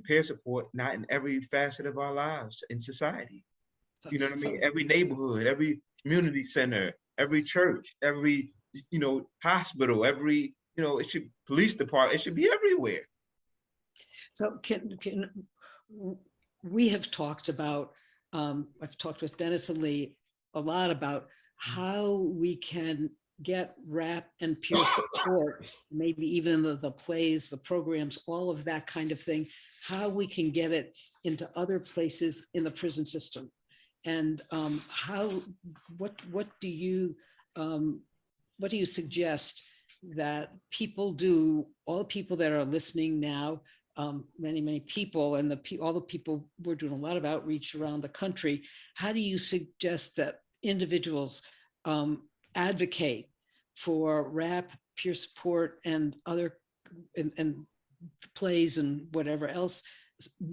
peer support, not in every facet of our lives in society? You know what I mean? Every neighborhood, every community center, every church, every, you know, hospital, every, you know, it should, police department, it should be everywhere. So we have talked about, I've talked with Dennis and Lee a lot about how we can get rap and peer support, maybe even the plays, the programs, all of that kind of thing, how we can get it into other places in the prison system. And what do you suggest that people do, all people that are listening now, many people, and all the people, we're doing a lot of outreach around the country. How do you suggest that individuals advocate for rap, peer support, and other and plays and whatever else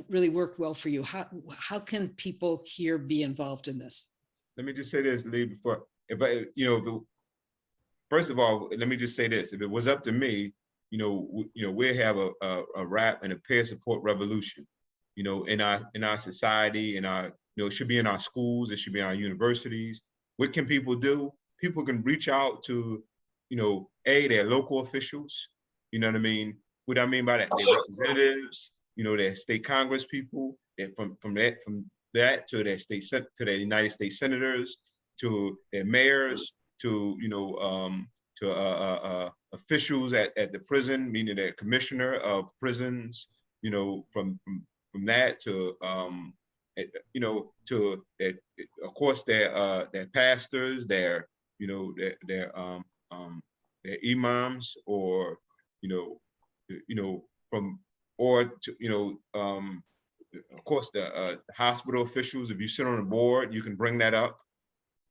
really work well for you? How can people here be involved in this? Let me just say this, Lee, first of all, let me just say this. If it was up to me, we have a rap and a peer support revolution, in our society, it should be in our schools, it should be in our universities. What can people do? People can reach out to, their local officials, you know what I mean? What I mean by that, their representatives, their state Congress people, from that to their United States senators, to their mayors, to officials at the prison, meaning the commissioner of prisons, from that to to of course their pastors, their imams, or from or to of course the hospital officials. If you sit on a board, you can bring that up.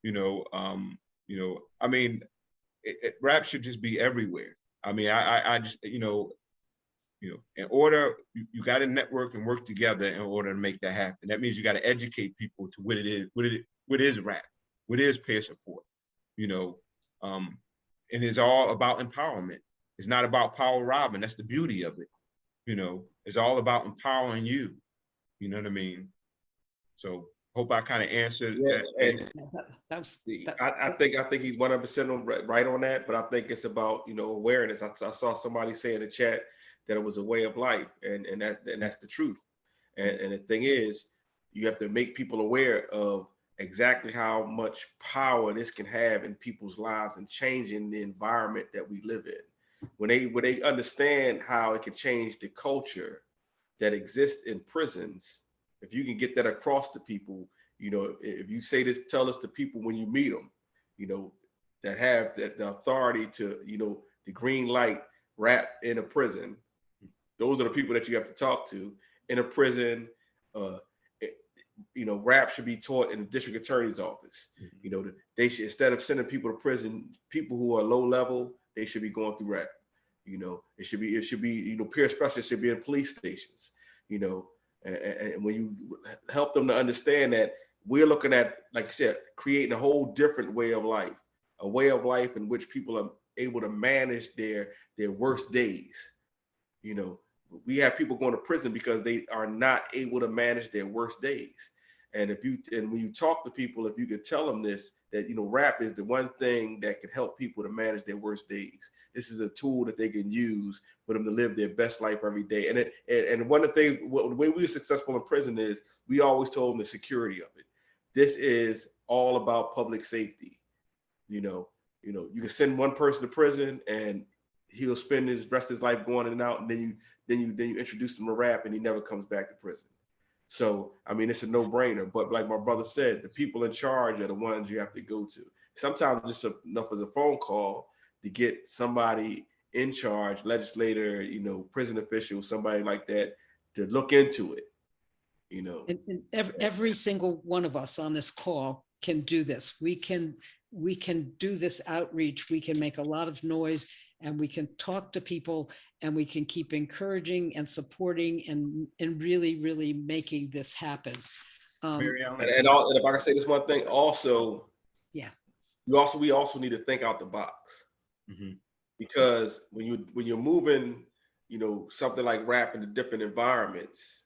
I mean, rap should just be everywhere. I mean, I just in order, you got to network and work together in order to make that happen. That means you got to educate people to what it is, what is rap, what is peer support, and it's all about empowerment. It's not about power robbing. That's the beauty of it. It's all about empowering you. You know what I mean? So hope I kind of answered that. And I think he's 100% right on that, but I think it's about awareness. I saw somebody say in the chat that it was a way of life, and that's the truth. And the thing is, you have to make people aware of exactly how much power this can have in people's lives and changing the environment that we live in. When they understand how it can change the culture that exists in prisons, if you can get that across to people, if you say this, tell us to people when you meet them, that have the authority to, the green light rap in a prison. Those are the people that you have to talk to in a prison. Rap should be taught in the district attorney's office. They should, instead of sending people to prison, people who are low level, they should be going through rap. It should be, peer specialists should be in police stations. And when you help them to understand that we're looking at, like I said, creating a whole different way of life, a way of life in which people are able to manage their worst days. We have people going to prison because they are not able to manage their worst days. And when you talk to people, if you could tell them this, that rap is the one thing that can help people to manage their worst days. This is a tool that they can use for them to live their best life every day. And one of the things, the way we were successful in prison is we always told them the security of it. This is all about public safety. You can send one person to prison and he'll spend his rest of his life going in and out, and then you introduce him to rap and he never comes back to prison. So, I mean, it's a no-brainer, but like my brother said, the people in charge are the ones you have to go to. Sometimes just enough as a phone call to get somebody in charge, legislator, prison official, somebody like that, to look into it, And every single one of us on this call can do this. We can do this outreach. We can make a lot of noise, and we can talk to people, and we can keep encouraging and supporting and really, really making this happen. And if I can say this one thing, also, yeah, we also need to think out the box. Mm-hmm. Because when you're moving, something like rap into different environments,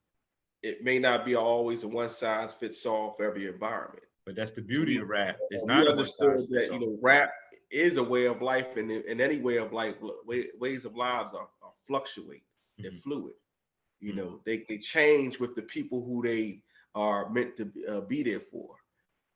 it may not be always a one size fits all for every environment. But that's the beauty of rap. It's not understood that rap is a way of life, and in any way of life, ways of lives are fluctuate. They're fluid. They change with the people who they are meant to be there for.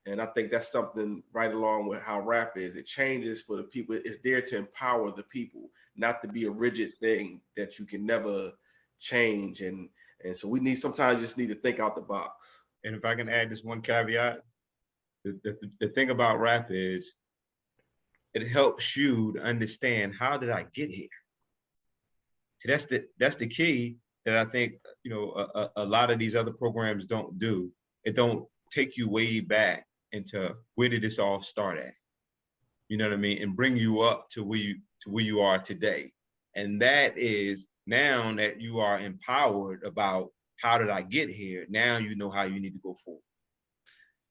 And I think that's something right along with how rap is. It changes for the people. It's there to empower the people, not to be a rigid thing that you can never change. And so we sometimes just need to think out the box. And if I can add this one caveat, the thing about rap is it helps you to understand, how did I get here? See, that's the key that I think, a lot of these other programs don't do. It don't take you way back into where did this all start at? You know what I mean? And bring you up to where you are today. And that is, now that you are empowered about how did I get here, now you know how you need to go forward.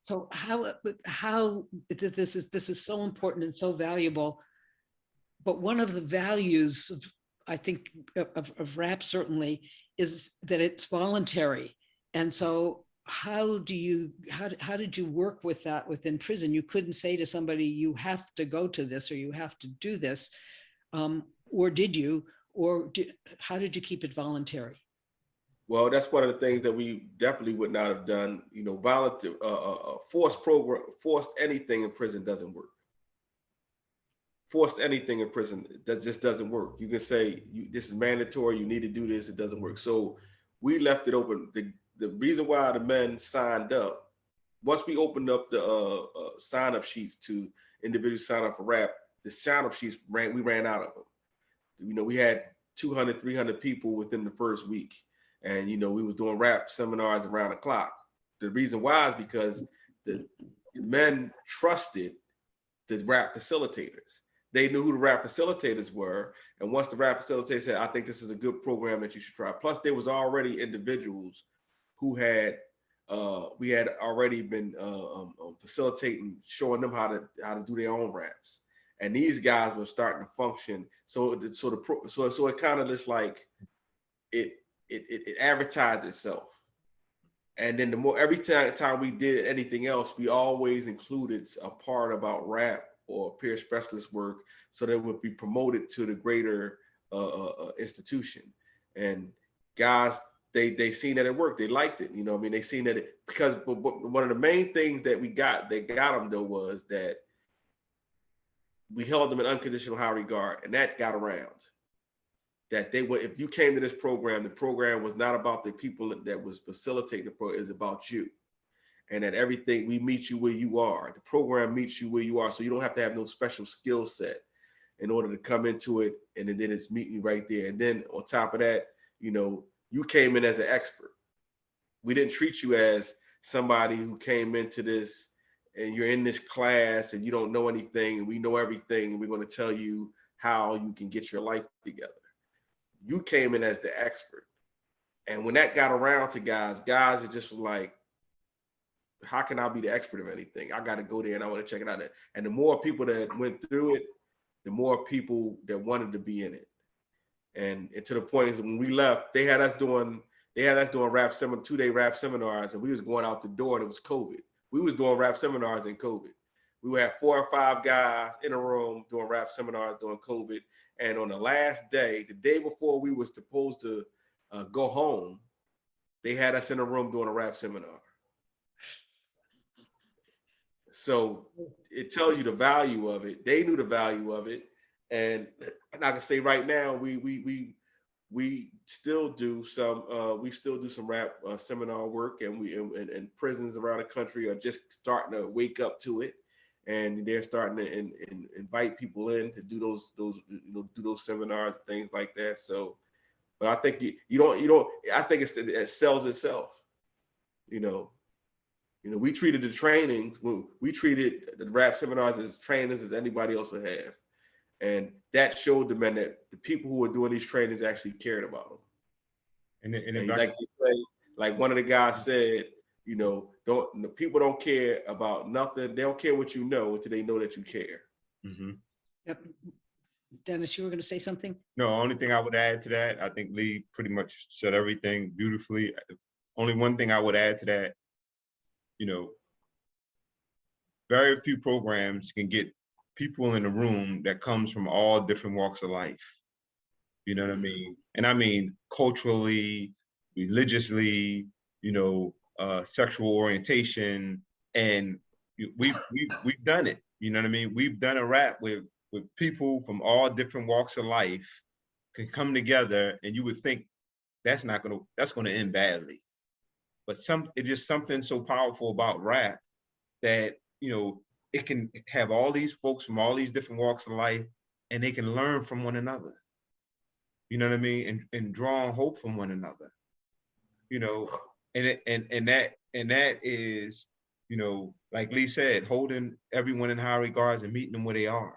So how this is so important and so valuable. But one of the values I think of rap certainly is that it's voluntary. And so how did you work with that within prison? You couldn't say to somebody, you have to go to this or you have to do this. Or did you, how did you keep it voluntary? Well, that's one of the things that we definitely would not have done. You know, voluntary, forced anything in prison doesn't work. Forced anything in prison, that just doesn't work. You can say this is mandatory, you need to do this, it doesn't work. So we left it open. The reason why the men signed up, once we opened up the sign-up sheets to individuals sign up for rap, the sign-up sheets we ran out of them. You know, we had 200, 300 people within the first week. And, you know, we was doing rap seminars around the clock. The reason why is because the men trusted the rap facilitators. They knew who the rap facilitators were. And once the rap facilitator said, I think this is a good program that you should try. Plus there was already individuals who had, we had already been facilitating, showing them how to do their own raps. And these guys were starting to function. So it kind of just like, it advertised itself. And then every time we did anything else, we always included a part about rap or peer specialist work, so that it would be promoted to the greater institution. And guys, they seen that it worked. They liked it. You know what I mean? They seen that because one of the main things that got them though was that we held them in unconditional high regard, and that got around. That they would, if you came to this program, the program was not about the people that was facilitating the program, it's about you. And that everything, we meet you where you are. The program meets you where you are. So you don't have to have no special skill set in order to come into it. And then it's meeting you right there. And then on top of that, you know, you came in as an expert. We didn't treat you as somebody who came into this and you're in this class and you don't know anything and we know everything and we're going to tell you how you can get your life together. You came in as the expert. And when that got around to guys are just like, how can I be the expert of anything? I got to go there and I want to check it out. And the more people that went through it, the more people that wanted to be in it. And to the point is when we left, they had us doing rap seminar, 2-day rap seminars, and we was going out the door and it was COVID. We was doing rap seminars in COVID. We would have 4 or 5 guys in a room doing rap seminars during COVID. And on the last day, the day before we were supposed to go home, they had us in a room doing a rap seminar. So it tells you the value of it. They knew the value of it. And I can say right now, we still do some rap seminar work, and prisons around the country are just starting to wake up to it. And they're starting to invite people in to do those seminars and things like that. So, but I think you don't. I think it sells itself. You know, we treated the trainings. We treated the rap seminars as trainings as anybody else would have, and that showed the men that the people who were doing these trainings actually cared about them. And like you say, like one of the guys said, you know, people don't care about nothing. They don't care what you know until they know that you care. Mm-hmm. Yep. Dennis, you were going to say something? No, only thing I would add to that, I think Lee pretty much said everything beautifully. Only one thing I would add to that, you know, very few programs can get people in a room that comes from all different walks of life. You know what I mean? And I mean culturally, religiously, you know, sexual orientation, and we've done it. You know what I mean? We've done a rap with people from all different walks of life can come together, and you would think that's gonna end badly. But it's just something so powerful about rap that, you know, it can have all these folks from all these different walks of life, and they can learn from one another. You know what I mean? And draw on hope from one another. You know, and that is, you know, like Lee said, holding everyone in high regards and meeting them where they are.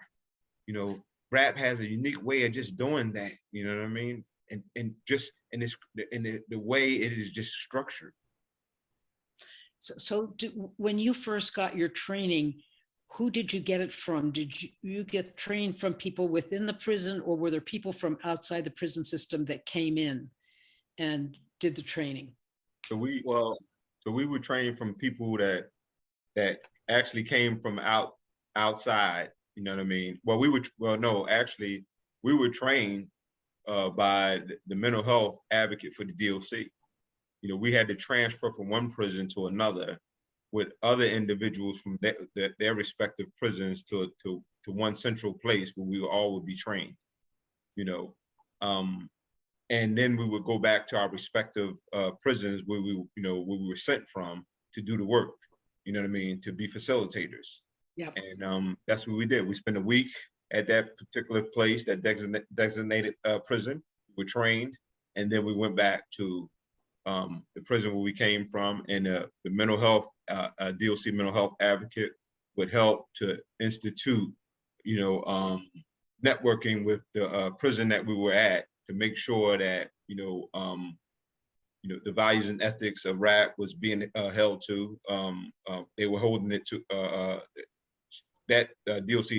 You know, rap has a unique way of just doing that. You know what I mean? And just in the way it is just structured. So when you first got your training, who did you get it from? Did you get trained from people within the prison, or were there people from outside the prison system that came in and did the training? So we Well, so we were trained from people that actually came from outside. You know what I mean? No, actually, we were trained by the mental health advocate for the DOC. You know, we had to transfer from one prison to another with other individuals from their respective prisons to one central place where we all would be trained. You know, and then we would go back to our respective prisons where where we were sent from to do the work. You know what I mean? To be facilitators. Yeah. And that's what we did. We spent a week at that particular place, that designated prison. We were trained, and then we went back to the prison where we came from, and the mental health, DOC mental health advocate would help to institute, networking with the prison that we were at to make sure that, the values and ethics of RAP was being held to. They were holding it to, that DOC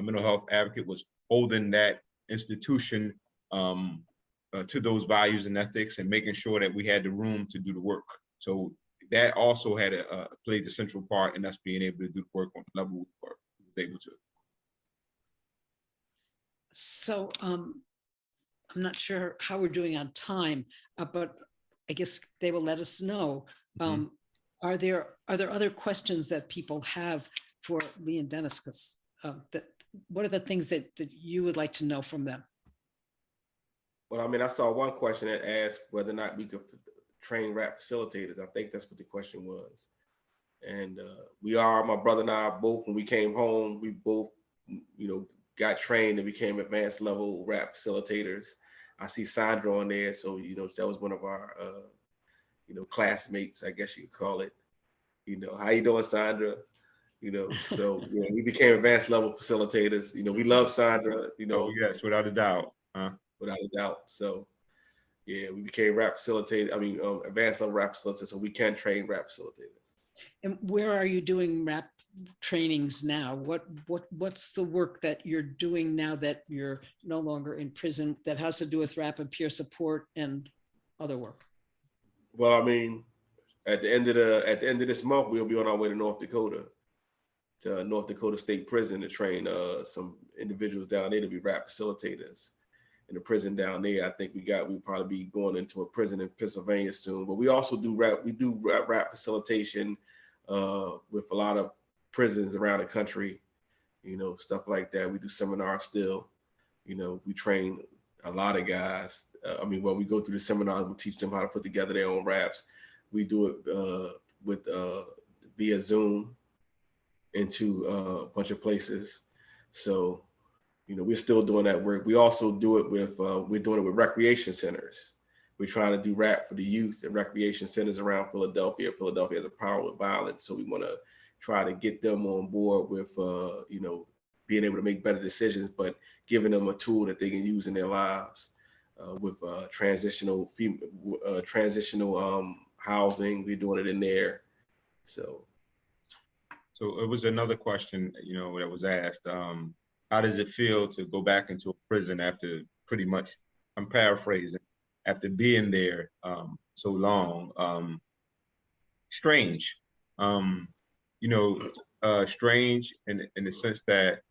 mental health advocate was holding that institution to those values and ethics, and making sure that we had the room to do the work. So that also had played a central part in us being able to do the work on the level we were able to. So I'm not sure how we're doing on time, but I guess they will let us know. Are there other questions that people have for Lee and Dennis? Because what are the things that you would like to know from them? Well, I mean, I saw one question that asked whether or not we could train RAP facilitators. I think that's what the question was. And my brother and I both, when we came home, we both, got trained and became advanced level RAP facilitators. I see Sandra on there. So, that was one of our, classmates, I guess you could call it. How you doing, Sandra? So we became advanced level facilitators. We love Sandra, Oh, yes, without a doubt. Without a doubt. So yeah, we became advanced level RAP facilitators, so we can train RAP facilitators. And where are you doing RAP trainings now? What's the work that you're doing now that you're no longer in prison that has to do with RAP and peer support and other work? Well, I mean, at the end of this month, we'll be on our way to North Dakota State Prison to train some individuals down there to be RAP facilitators in the prison down there. I think we'll probably be going into a prison in Pennsylvania soon. But we also do RAP facilitation with a lot of prisons around the country, stuff like that. We do seminars still. We train a lot of guys. We go through the seminars, we teach them how to put together their own raps. We do it via Zoom into a bunch of places. So, we're still doing that work. We also do it we're doing it with recreation centers. We're trying to do RAP for the youth and recreation centers around Philadelphia. Philadelphia has a problem with violence, so we want to try to get them on board with, being able to make better decisions, but giving them a tool that they can use in their lives with transitional housing. We're doing it in there. So it was another question, that was asked. How does it feel to go back into a prison after pretty much, I'm paraphrasing, after being there so long? Strange, strange in the sense that,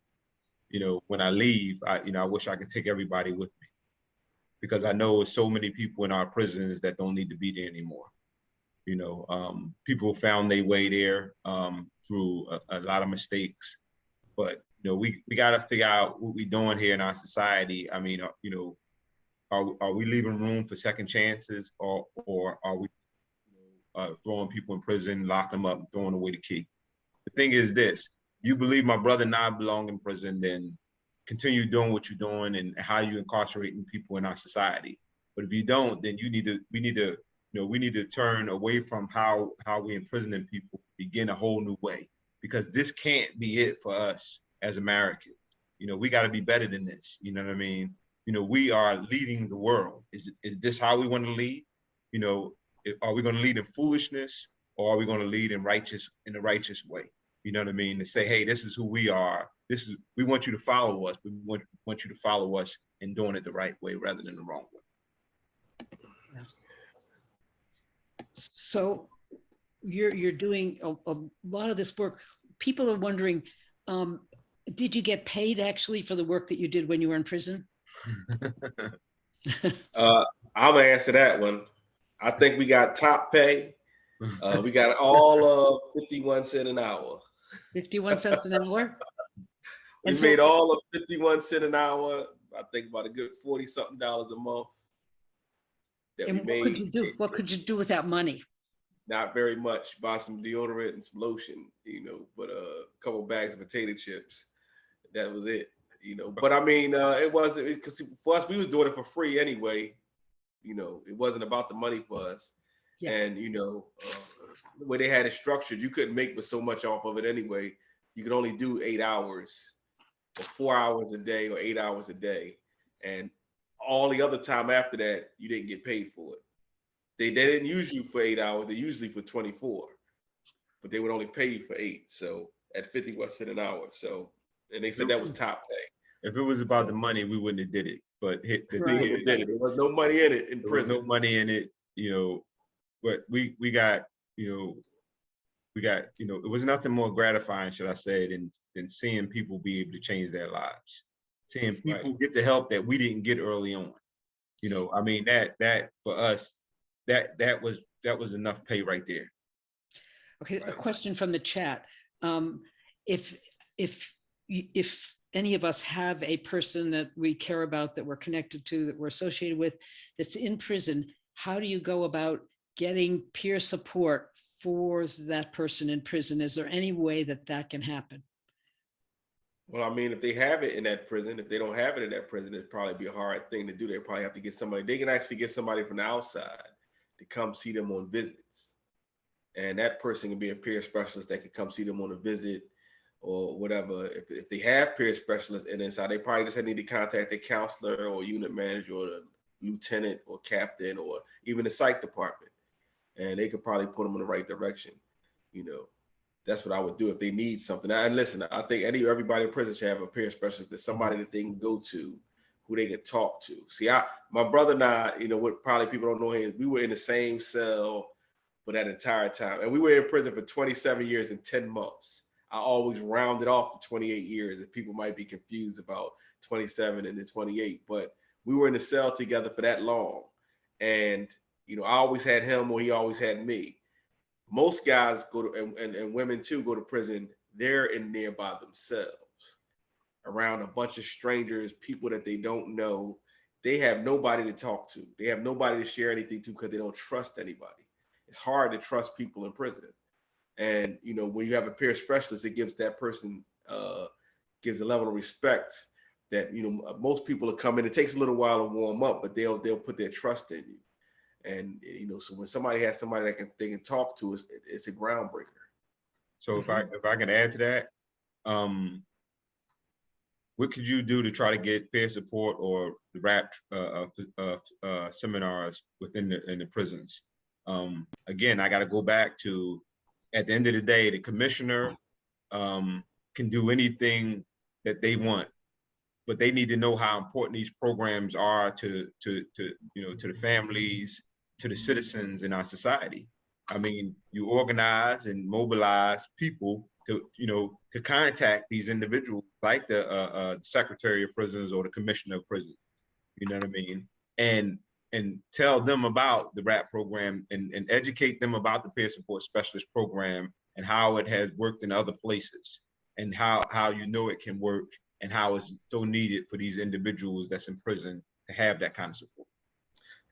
when I leave, I wish I could take everybody with me, because I know there's so many people in our prisons that don't need to be there anymore. People found their way there through a lot of mistakes, but we got to figure out what we're doing here in our society. I mean, are we leaving room for second chances, or are we throwing people in prison, locking them up, throwing away the key? The thing is this: you believe my brother and I belong in prison, then continue doing what you're doing and how you're incarcerating people in our society. But if you don't, then we need to turn away from how we're imprisoning people, begin a whole new way, because this can't be it for us as Americans. We got to be better than this. You know what I mean? We are leading the world. Is this how we want to lead? Are we going to lead in foolishness, or are we going to lead in the righteous way? You know what I mean? To say, hey, this is who we are. We want you to follow us. We want you to follow us and doing it the right way rather than the wrong way. Yeah. So you're doing a lot of this work. People are wondering, did you get paid actually for the work that you did when you were in prison? I'm gonna answer that one. I think we got top pay. We got all of 51 cents an hour. 51 cents an hour? We made all of 51 cents an hour. I think about a good 40 something dollars a month. And what could you do? What could you do with that money? Not very much. Buy some deodorant and some lotion, but a couple bags of potato chips. That was it, But I mean, it wasn't, because for us, we was doing it for free anyway. It wasn't about the money for us. Yeah. And, the way they had it structured, you couldn't make but so much off of it anyway. You could only do 8 hours or 4 hours a day or 8 hours a day. And all the other time after that, you didn't get paid for it. They didn't use you for 8 hours. They usually for 24, but they would only pay you for 8. So at 51 cents an hour. So, and they said that was top pay. If it was about the money, we wouldn't have did it. But there was no money in it in prison. There was no money in it, but we got, it was nothing more gratifying, should I say, than seeing people be able to change their lives. Seeing people get the help that we didn't get early on. I mean, that for us, that was enough pay right there. Okay, a question from the chat. If any of us have a person that we care about, that we're connected to, that we're associated with, that's in prison, how do you go about getting peer support for that person in prison? Is there any way that can happen? Well, I mean, if they have it in that prison, if they don't have it in that prison, it'd probably be a hard thing to do. They probably have to get somebody. They can actually get somebody from the outside to come see them on visits. And that person can be a peer specialist that can come see them on a visit or whatever. If they have peer specialists in inside, they probably just need to contact their counselor or unit manager or the lieutenant or captain or even the psych department. And they could probably put them in the right direction. That's what I would do if they need something. And listen, I think everybody in prison should have a peer specialist. There's somebody that they can go to, who they can talk to. See, my brother and I, what probably people don't know is we were in the same cell for that entire time. And we were in prison for 27 years and 10 months. I always rounded off to 28 years, and people might be confused about 27 and then 28. But we were in the cell together for that long. And, I always had him or he always had me. Most guys go to, and women too, go to prison, they're in there by themselves, around a bunch of strangers, people that they don't know. They have nobody to talk to. They have nobody to share anything to because they don't trust anybody. It's hard to trust people in prison. And, when you have a peer specialist, it gives that person, gives a level of respect that, most people will come in. It takes a little while to warm up, but they'll put their trust in you. And, so when somebody has somebody they can talk to, it's a groundbreaker. So if I can add to that, what could you do to try to get peer support or RAP seminars within the prisons? Again, I got to go back to, at the end of the day, the commissioner can do anything that they want, but they need to know how important these programs are to the families, to the citizens in our society. I mean, you organize and mobilize people to contact these individuals, like the Secretary of Prisons or the Commissioner of Prisons. You know what I mean? And tell them about the RAP program and educate them about the peer support specialist program and how it has worked in other places and how it can work and how it's so needed for these individuals that's in prison to have that kind of support.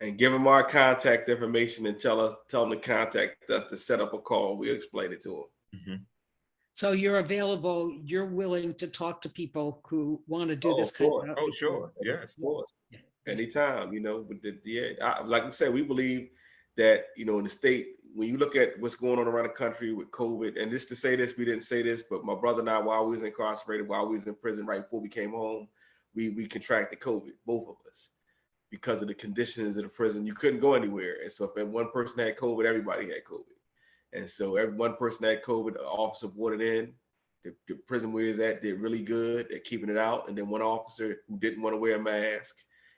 And give them our contact information and tell them to contact us to set up a call. We'll explain it to them. Mm-hmm. So you're available, you're willing to talk to people who want to do this kind of. Oh, sure. Yes, of course. Yeah. Anytime, like I said, we believe that, in the state, when you look at what's going on around the country with COVID, and just to say this, we didn't say this, but my brother and I, while we was incarcerated, while we was in prison, right before we came home, we contracted COVID, both of us, because of the conditions of the prison. You couldn't go anywhere. And so if one person had COVID, everybody had COVID. And so one person had COVID, the officer brought it in, the prison where he's at did really good at keeping it out. And then one officer who didn't want to wear a mask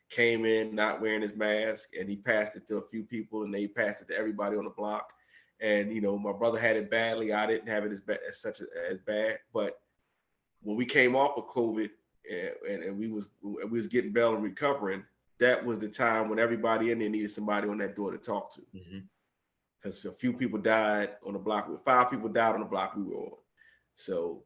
came in not wearing his mask, and he passed it to a few people, and they passed it to everybody on the block. And my brother had it badly. I didn't have it as bad. But when we came off of COVID and we was getting bail and recovering, that was the time when everybody in there needed somebody on that door to talk to. Because a few people died on the block. 5 people died on the block we were on. So,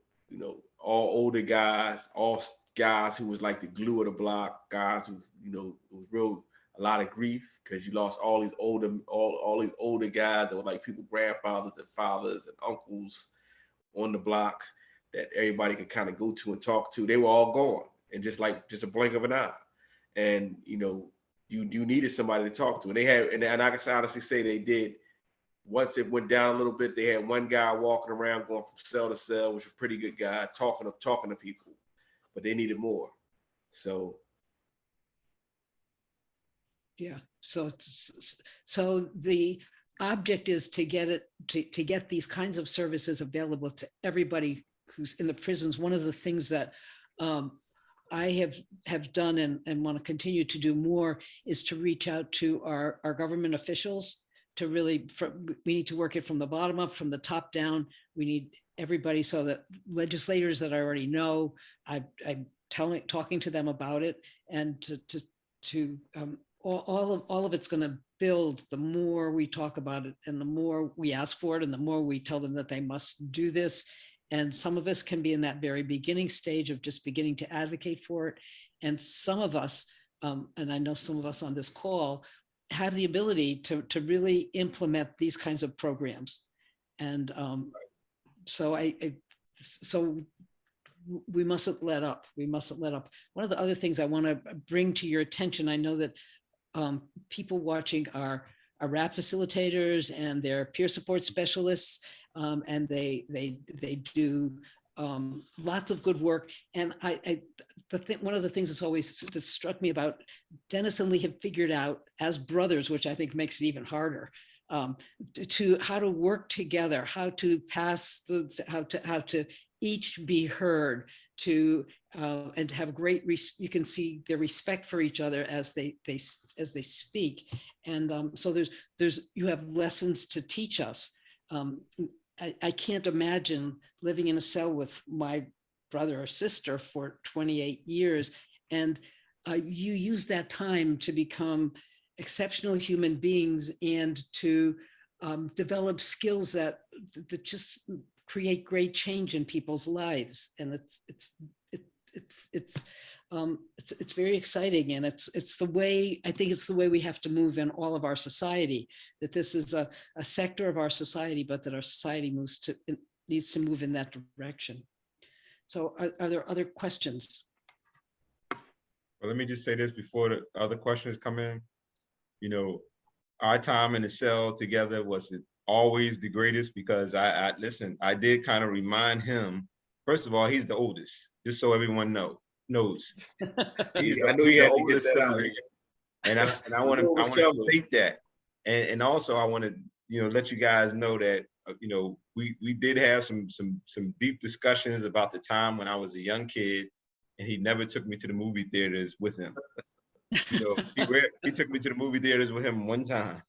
all older guys, all guys who was like the glue of the block, guys who, it was a lot of grief because you lost all these older guys that were like people, grandfathers and fathers and uncles on the block that everybody could kind of go to and talk to. They were all gone, and just a blink of an eye. And, you needed somebody to talk to. And they had, and I can honestly say they did. Once it went down a little bit, they had one guy walking around going from cell to cell, which was a pretty good guy, talking to people, but they needed more. So. Yeah. So the object is to get these kinds of services available to everybody who's in the prisons. One of the things that I have done and want to continue to do more is to reach out to our government officials. To really, we need to work it from the bottom up, from the top down. We need everybody, so that legislators that I already know, I'm talking to them about it, and all of it's going to build. The more we talk about it, and the more we ask for it, and the more we tell them that they must do this. And some of us can be in that very beginning stage of just beginning to advocate for it, and some of us, and I know some of us on this call, have the ability to really implement these kinds of programs. And so we mustn't let up. We mustn't let up. One of the other things I want to bring to your attention, I know that people watching are RAP facilitators and they're peer support specialists, and they do lots of good work. And one of the things that struck me about Dennis and Lee have figured out as brothers, which I think makes it even harder, to how to work together, how to how to each be heard, and to have great, you can see their respect for each other as they speak. And so you have lessons to teach us. I can't imagine living in a cell with my brother or sister for 28 years. And you use that time to become exceptional human beings and to develop skills that just create great change in people's lives. And it's very exciting, and it's the way, I think it's the way we have to move in all of our society, that this is a sector of our society, but that our society needs to move in that direction. So are there other questions? Well, let me just say this before the other questions come in. Our time in the cell together was always the greatest, because I did kind of remind him, first of all, he's the oldest, just so everyone knows. I knew he had to get that out. And I want to state that. And also I want to, let you guys know that, we did have some deep discussions about the time when I was a young kid, and he never took me to the movie theaters with him. He took me to the movie theaters with him one time.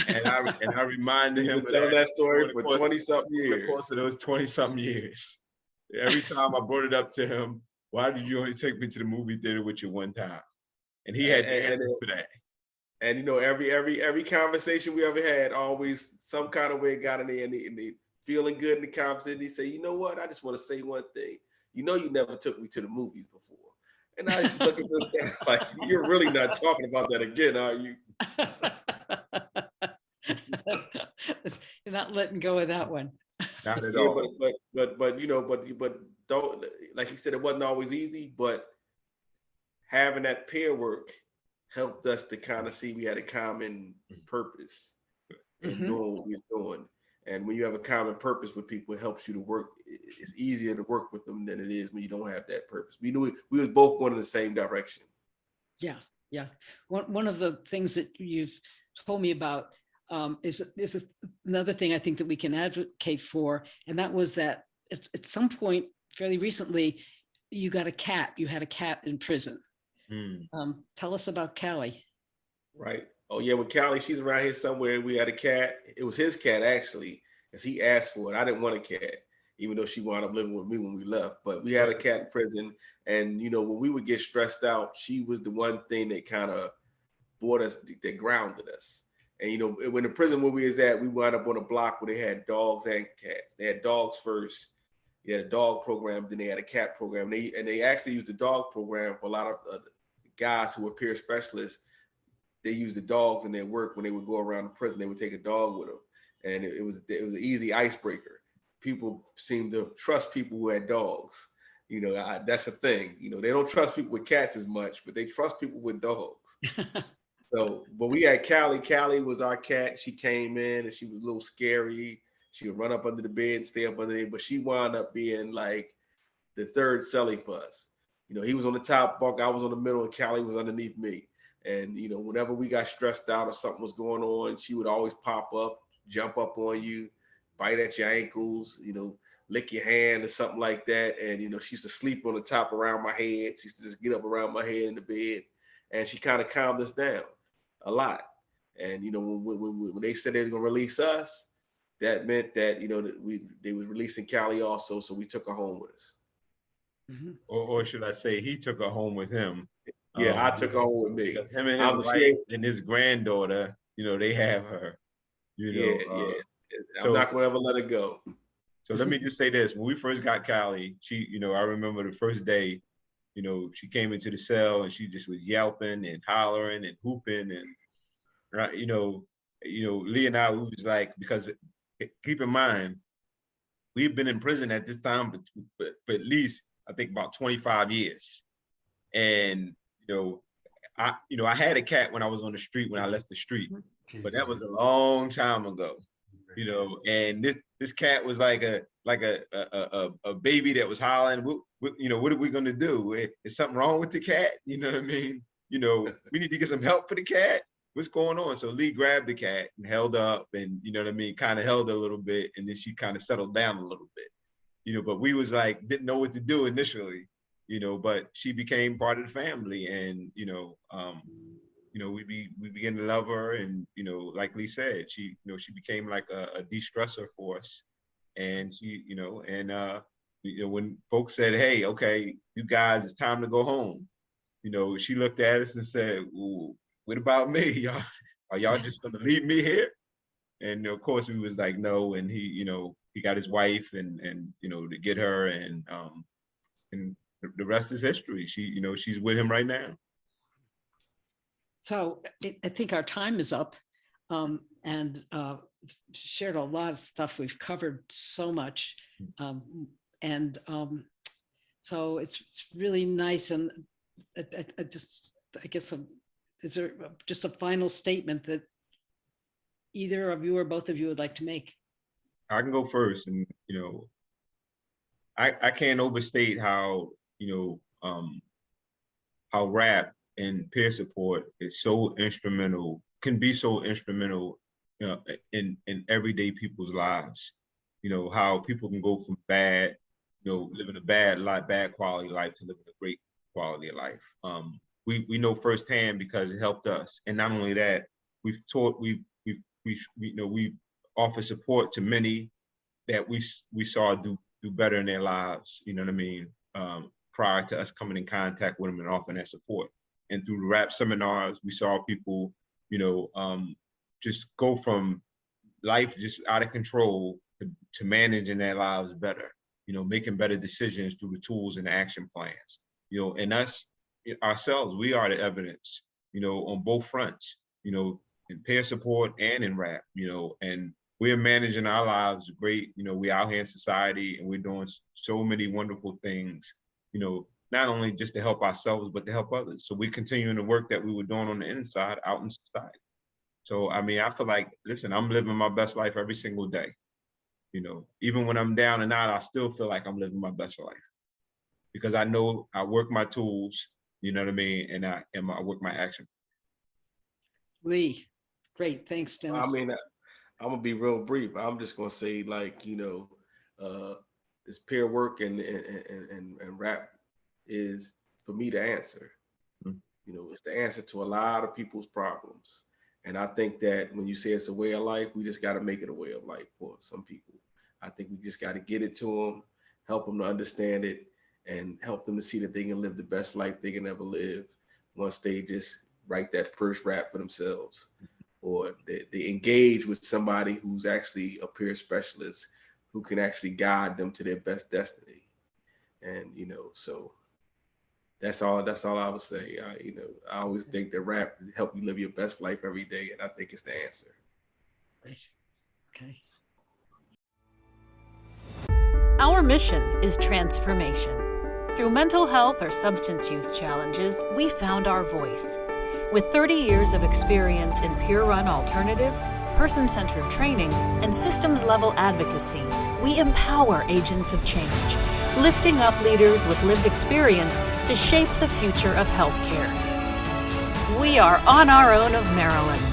And I reminded him. Tell that story for 20-something years. For the course of those 20-something years. Every time I brought it up to him, why did you only take me to the movie theater with you one time? And he had the answer for that. And every conversation we ever had, always some kind of way got in there, and they feeling good in the conversation. He say, you know what? I just want to say one thing. You never took me to the movies before. And I just look at this guy like, you're really not talking about that again, are you? You're not letting go of that one. Not at all. But don't, like he said, it wasn't always easy, but having that peer work helped us to kind of see we had a common purpose in doing what we was doing. And when you have a common purpose with people, it helps you to work. It's easier to work with them than it is when you don't have that purpose. We knew we was both going in the same direction. Yeah. One of the things that you've told me about is another thing I think that we can advocate for, and that was that at some point fairly recently, you got a cat. You had a cat in prison. Mm. Tell us about Callie. Right. Oh yeah, with Callie, she's around here somewhere. We had a cat. It was his cat actually, because he asked for it. I didn't want a cat, even though she wound up living with me when we left. But we had a cat in prison, and when we would get stressed out, she was the one thing that kind of brought us, that grounded us. And when the prison where we was at, we wound up on a block where they had dogs and cats. They had dogs first. They had a dog program, then they had a cat program. They actually used the dog program for a lot of guys who were peer specialists. They used the dogs in their work when they would go around the prison. They would take a dog with them, and it was an easy icebreaker. People seem to trust people who had dogs. That's a thing. They don't trust people with cats as much, but they trust people with dogs. So, but we had Callie. Callie was our cat. She came in and she was a little scary. She would run up under the bed and stay up under there, but she wound up being like the third cellie for us. He was on the top bunk, I was on the middle, and Callie was underneath me. And whenever we got stressed out or something was going on, she would always pop up, jump up on you, bite at your ankles, lick your hand or something like that. And she used to sleep on the top around my head. She used to just get up around my head in the bed, and she kind of calmed us down a lot. And when they said they was gonna release us, that meant that that they was releasing Callie also, so we took her home with us. Mm-hmm. Or should I say, he took her home with him. Yeah, I took her home with me. Because him and his wife and his granddaughter, they have her. Yeah. I'm not gonna ever let her go. So let me just say this: when we first got Callie, she, I remember the first day, she came into the cell and she just was yelping and hollering and hooping and, right, Lee and I, we was like, because keep in mind, we've been in prison at this time for at least, I think, about 25 years. And, I had a cat when I was on the street, when I left the street, but that was a long time ago, and this cat was like a baby that was hollering. What are we gonna do? Is something wrong with the cat? You know what I mean? We need to get some help for the cat. What's going on? So Lee grabbed the cat and held up, and kind of held her a little bit, and then she kind of settled down a little bit, but we was like, didn't know what to do initially, but she became part of the family, and we began to love her, and like Lee said, she became like a de-stressor for us, and she, when folks said, hey, okay, you guys, it's time to go home, she looked at us and said, well, what about me? Y'all, are y'all just gonna leave me here? And of course we was like, no. And he got his wife and to get her, and the rest is history. She, she's with him right now. So I think our time is up, and shared a lot of stuff. We've covered so much, and so it's really nice. And I guess, is there just a final statement that either of you or both of you would like to make? I can go first, and I can't overstate how how rap and peer support is so instrumental, can be so instrumental, in everyday people's lives. How people can go from bad, living a bad quality life to living a great quality of life. We know firsthand because it helped us, and not only that, we've offered support to many that we saw do better in their lives. You know what I mean? Prior to us coming in contact with them and offering that support. And through the rap seminars, we saw people, just go from life just out of control to managing their lives better, making better decisions through the tools and the action plans. And us ourselves, we are the evidence, on both fronts, in peer support and in rap, and we're managing our lives great. We're out here in society and we're doing so many wonderful things, not only just to help ourselves, but to help others. So we're continuing the work that we were doing on the inside out in society. So, I mean, I feel like, listen, I'm living my best life every single day. Even when I'm down and out, I still feel like I'm living my best life because I know I work my tools, you know what I mean? And I work my action. Lee, great, thanks, Dennis. I mean, I'm gonna be real brief. I'm just gonna say, like, this peer work and rap is for me the answer. You know, it's the answer to a lot of people's problems. And I think that when you say it's a way of life, we just got to make it a way of life for some people. I think we just got to get it to them, help them to understand it, and help them to see that they can live the best life they can ever live once they just write that first rap for themselves, or they engage with somebody who's actually a peer specialist who can actually guide them to their best destiny. And, you know, so that's all I would say. I always think that rap help you live your best life every day, and I think it's the answer. Great. Okay. Our mission is transformation. Through mental health or substance use challenges, we found our voice. With 30 years of experience in peer-run alternatives, person-centered training, and systems-level advocacy, we empower agents of change, lifting up leaders with lived experience to shape the future of healthcare. We are on our own of Maryland.